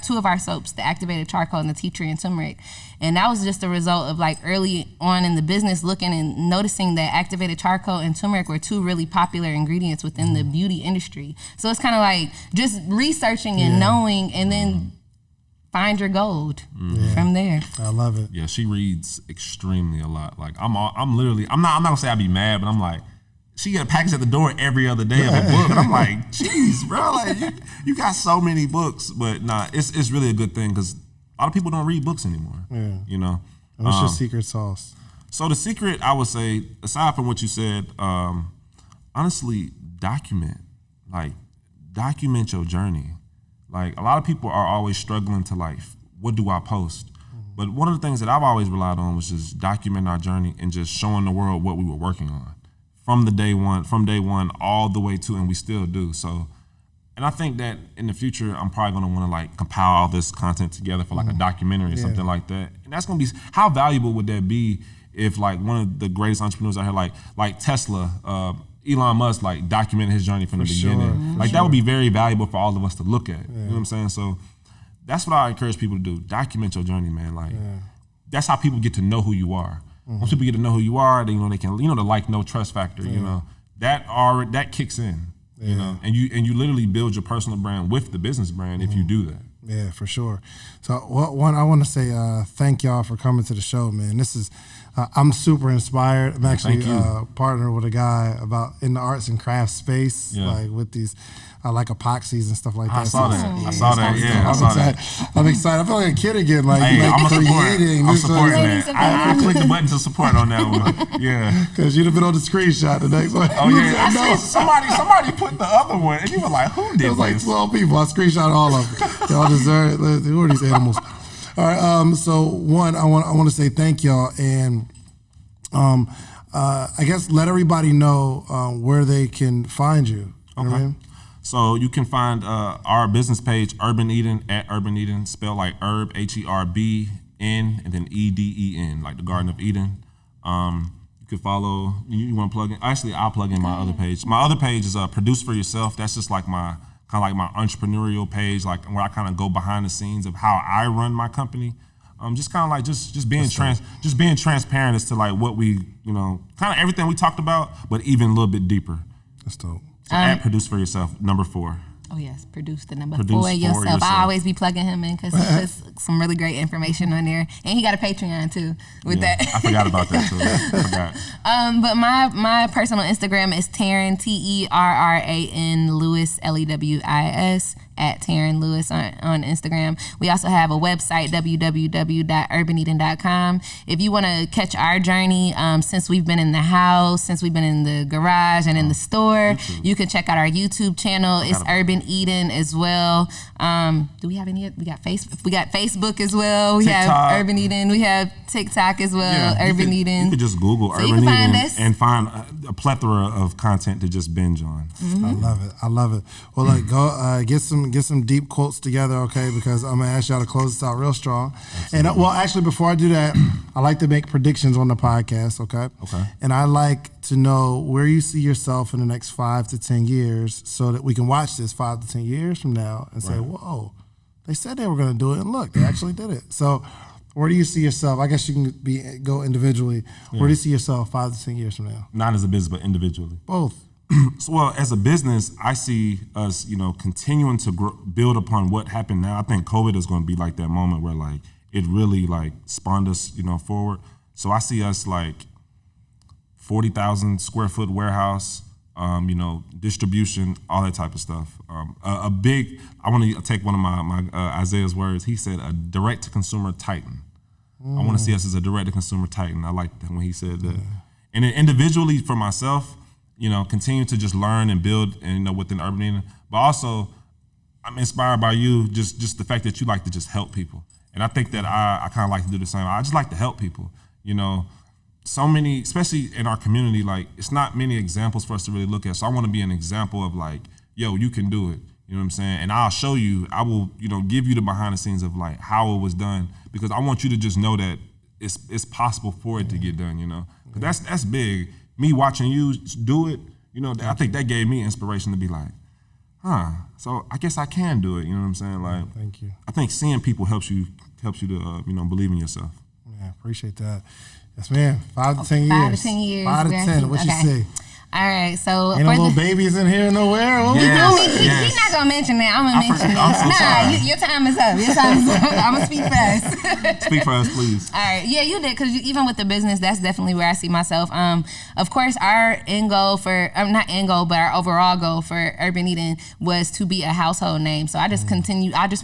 two of our soaps, the activated charcoal and the tea tree and turmeric. And that was just a result of like early on in the business looking and noticing that activated charcoal and turmeric were two really popular ingredients within the beauty industry. So it's kind of like just researching and knowing, and then find your gold from there. I love it. Yeah, she reads extremely a lot. Like I'm not gonna say I'd be mad, but I'm like, she get a package at the door every other day of a book, and I'm like, geez, bro, like you got so many books. But nah, it's really a good thing because a lot of people don't read books anymore. And what's your secret sauce? So the secret, I would say, aside from what you said, honestly, document your journey. Like a lot of people are always struggling to like, what do I post? But one of the things that I've always relied on was just documenting our journey and just showing the world what we were working on from day one all the way to, and we still do. So. And I think that in the future, I'm probably gonna wanna like compile all this content together for like a documentary or something like that. And that's gonna be, how valuable would that be if like one of the greatest entrepreneurs out here, like Tesla, Elon Musk, like documented his journey from the beginning. Like that would be very valuable for all of us to look at. You know what I'm saying? So that's what I encourage people to do. Document your journey, man. Like that's how people get to know who you are. Once people get to know who you are, then they can, the like, no trust factor, that kicks in. And you literally build your personal brand with the business brand if you do that. Yeah, for sure. So one, I want to say thank y'all for coming to the show, man. This is, I'm super inspired. I'm actually partnered with a guy in the arts and crafts space, like with these like epoxies and stuff like that. I saw that. I'm excited. I feel like a kid again. Like, I'm supporting that. I clicked the button to support on that one. Yeah. Because you'd have been on the screenshot the next one. Oh yeah. I see somebody put the other one, and you were like, who did this? It was like 12 people. I screenshot all of them. Y'all deserve it. Who are these animals? All right. So one, I want to say thank y'all, and I guess let everybody know where they can find you. You know what I mean? So you can find our business page, Urban Eden, at Urban Eden, spelled like herb, HERBN, and then EDEN, like the Garden of Eden. You can follow. You want to plug in? Actually, I'll plug in my other page. My other page is Produce for Yourself. That's just like my my entrepreneurial page, like where I kind of go behind the scenes of how I run my company. Just kind of like just being transparent as to like what we kind of everything we talked about, but even a little bit deeper. That's dope. So at Produce for Yourself, number 4. Oh yes, produce the number Produce 4 for yourself. I always be plugging him in because he puts some really great information on there, and he got a Patreon too. With that, I forgot about that too. I forgot. But my personal Instagram is Terran TERRAN Lewis LEWIS at Terran Lewis on Instagram. We also have a website www.urbaneden.com. If you want to catch our journey, since we've been in the house, since we've been in the garage and in the store, you can check out our YouTube channel. It's Urban Eden as well. Do we have any? We got Facebook. We got Facebook as well. We TikTok. have Urban Eden. We have TikTok as well. Urban Eden. You could just Google So Urban Eden and find a plethora of content to just binge on. Mm-hmm. I love it. Well, like go get some deep quotes together, okay? Because I'm gonna ask y'all to close this out real strong. Absolutely. And well, actually, before I do that, I like to make predictions on the podcast, okay? Okay. And I like to know where you see yourself in the next 5 to 10 years, so that we can watch this 5 to 10 years from now and say, "Whoa, they said they were gonna do it, and look, they actually did it." So, where do you see yourself? I guess you can go individually. Yeah. Where do you see yourself 5 to 10 years from now? Not as a business, but individually. Both. So, well, as a business, I see us, continuing to build upon what happened now. I think COVID is going to be like that moment where, like, it really, like, spawned us, forward. So I see us, like, 40,000 square foot warehouse, distribution, all that type of stuff. I want to take one of my Isaiah's words. He said, a direct-to-consumer titan. I want to see us as a direct-to-consumer titan. I like that when he said that. And then individually for myself, continue to just learn and build and within Urban Eden. But also, I'm inspired by you, just the fact that you like to just help people. And I think that I kind of like to do the same. I just like to help people. So many, especially in our community, like it's not many examples for us to really look at. So I want to be an example of like, yo, you can do it. You know what I'm saying? And I'll show you, I will, give you the behind the scenes of like how it was done, because I want you to just know that it's possible for it to get done, Because that's big. Me watching you do it, I think that gave me inspiration to be like, so I guess I can do it. You know what I'm saying? Like, thank you. I think seeing people helps you to believe in yourself. Yeah, appreciate that. Yes, ma'am. 5 to 10 years. 5 to 10 years. 5 to 10. What you say? All right, so ain't no little babies in here nowhere. He's not gonna mention that. I'm gonna mention that. Your time is up. I'm gonna speak fast. Speak for us, please. All right, yeah, you did, because even with the business, that's definitely where I see myself. Of course, our end goal for not end goal, but our overall goal for Urban Eden was to be a household name. So I just want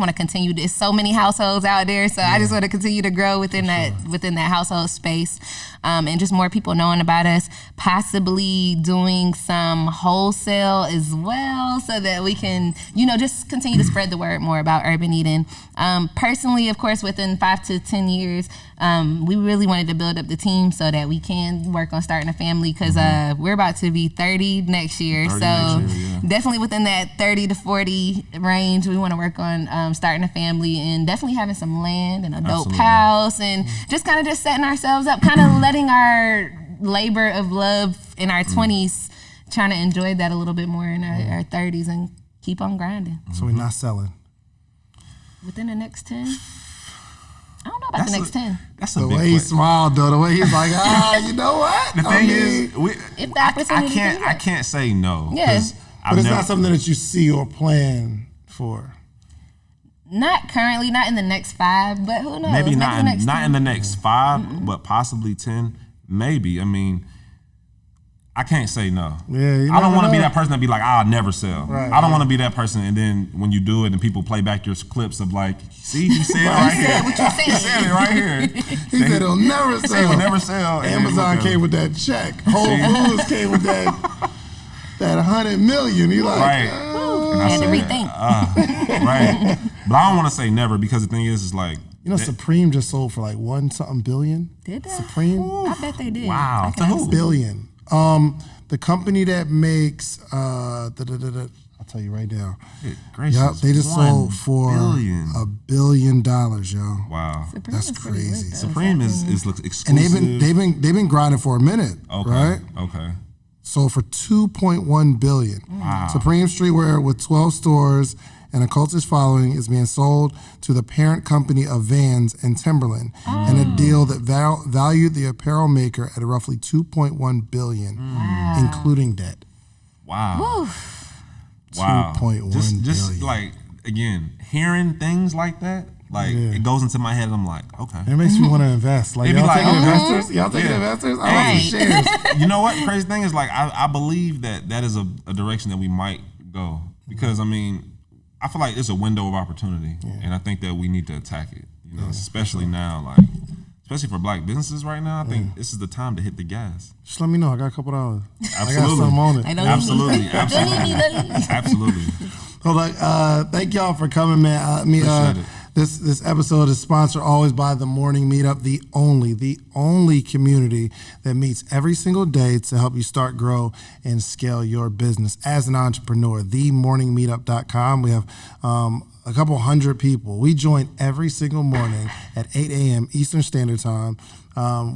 to continue. There's so many households out there, so I just want to continue to grow within that household space, and just more people knowing about us. Possibly doing some wholesale as well, so that we can, just continue to spread the word more about Urban Eden. Personally, of course, within 5 to 10 years, we really wanted to build up the team so that we can work on starting a family, because we're about to be 30 next year. Definitely within that 30 to 40 range, we want to work on starting a family, and definitely having some land and a dope house, and just kind of just setting ourselves up, kind of letting our labor of love in our 20s, trying to enjoy that a little bit more in our 30s and keep on grinding. So we're not selling. Within the next 10? I don't know about the next 10. That's a the big way he smiled, though. The way he's like, you know what? The thing is, if the opportunity I can't say no. Yes. But it's not something that you see or plan for. Not currently, not in the next 5, but who knows? Maybe not in the next 5, Mm-hmm. but possibly 10. Maybe. I mean, I can't say no. Yeah, I don't want to be that person that be like, I'll never sell. Right, I don't want to be that person, and then when you do it and people play back your clips of like, see, he said it right here. He said it right here. He said he'll never sell. He'll never sell. Amazon came with that check. Whole Foods came with that 100 million. He like, right. I had to rethink. Right. But I don't want to say never, because the thing is like, You know, Supreme just sold for like $1 billion. Did they? Supreme? I bet they did. Wow. To who? Billion. The company that makes I'll tell you right now. Good gracious. Yep, they just sold for billion. $1 billion, yo. Wow. Supreme That's is pretty lit, crazy. though. Supreme is exclusive. And they've been grinding for a minute, okay. right? Okay. Sold for $2.1 billion. Wow. Supreme Streetwear with 12 stores and a cultish following is being sold to the parent company of Vans and Timberland in a deal that valued the apparel maker at roughly $2.1 billion, including debt. Wow. Woo. Wow. 2.1 just billion. like, again, hearing things like that, like it goes into my head. I'm like, okay. It makes me want to invest. Like, It be y'all like, taking okay. investors? Y'all taking investors? I want some shares. You know what? Crazy thing is, like, I believe that is a direction that we might go because I mean, I feel like it's a window of opportunity, and I think that we need to attack it. You know, especially now, like, especially for Black businesses right now. I think this is the time to hit the gas. Just let me know. I got a couple $. Absolutely. I got something on it. I don't Absolutely, need me. absolutely, absolutely. Hold on. Thank y'all for coming, man. Appreciate it. This episode is sponsored always by The Morning Meetup, the only community that meets every single day to help you start, grow, and scale your business as an entrepreneur. TheMorningMeetup.com. We have a couple hundred people. We join every single morning at 8 a.m. Eastern Standard Time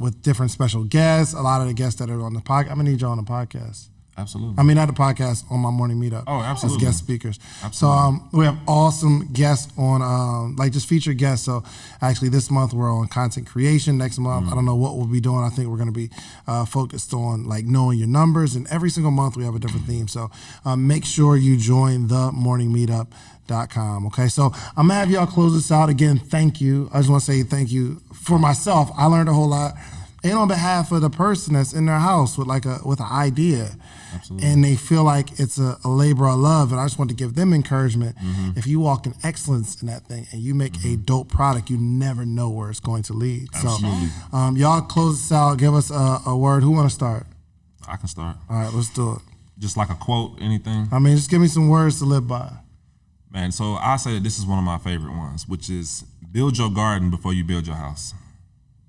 with different special guests. A lot of the guests that are on the podcast. I'm gonna need y'all on the podcast. Absolutely. I mean, not the podcast, on my morning meetup. Oh, absolutely. As guest speakers. Absolutely. So we have awesome guests on, like just featured guests. So actually this month we're on content creation. Next month, I don't know what we'll be doing. I think we're going to be focused on like knowing your numbers. And every single month we have a different theme. So make sure you join themorningmeetup.com. Okay, so I'm gonna have y'all close this out. Again, thank you. I just want to say thank you for myself. I learned a whole lot. And on behalf of the person that's in their house with an idea. Absolutely. And they feel like it's a labor of love. And I just want to give them encouragement. If you walk in excellence in that thing and you make a dope product, you never know where it's going to lead. Absolutely. So y'all close this out. Give us a word. Who want to start? I can start. All right, let's do it. Just like a quote, anything. I mean, just give me some words to live by. Man, so I say that this is one of my favorite ones, which is build your garden before you build your house.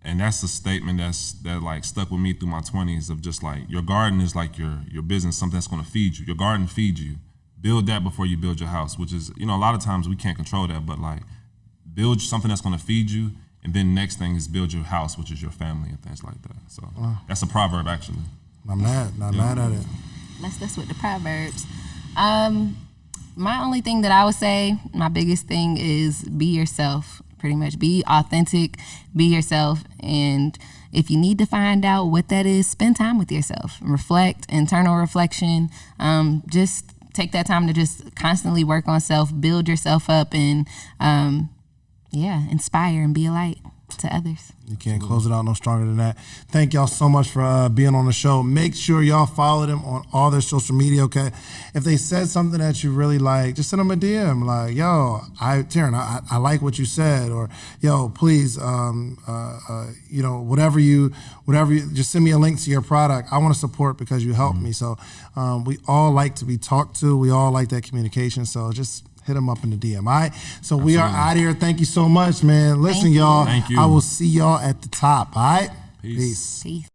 And that's a statement that like stuck with me through my 20s of just like your garden is like your business, something that's going to feed you. Your garden feeds you. Build that before you build your house, which is, you know, a lot of times we can't control that, but like build something that's going to feed you, and then next thing is build your house, which is your family and things like that. So that's a proverb actually. Not mad at it. That's with the proverbs. My only thing that I would say, my biggest thing is be yourself. Pretty much be authentic, be yourself, and if you need to find out what that is, spend time with yourself. Reflect, internal reflection. Just take that time to just constantly work on self, build yourself up, and inspire and be a light to others. You can't close it out no stronger than that. Thank y'all so much for being on the show. Make sure y'all follow them on all their social media, okay? If they said something that you really like, just send them a DM. Like, yo, Terran, I like what you said. Or, yo, please, whatever you, just send me a link to your product. I want to support because you helped me. So we all like to be talked to. We all like that communication. So just hit them up in the DM. All right. So we are out of here. Thank you so much, man. Listen, y'all. Thank you. I will see y'all at the top. All right. Peace. Peace.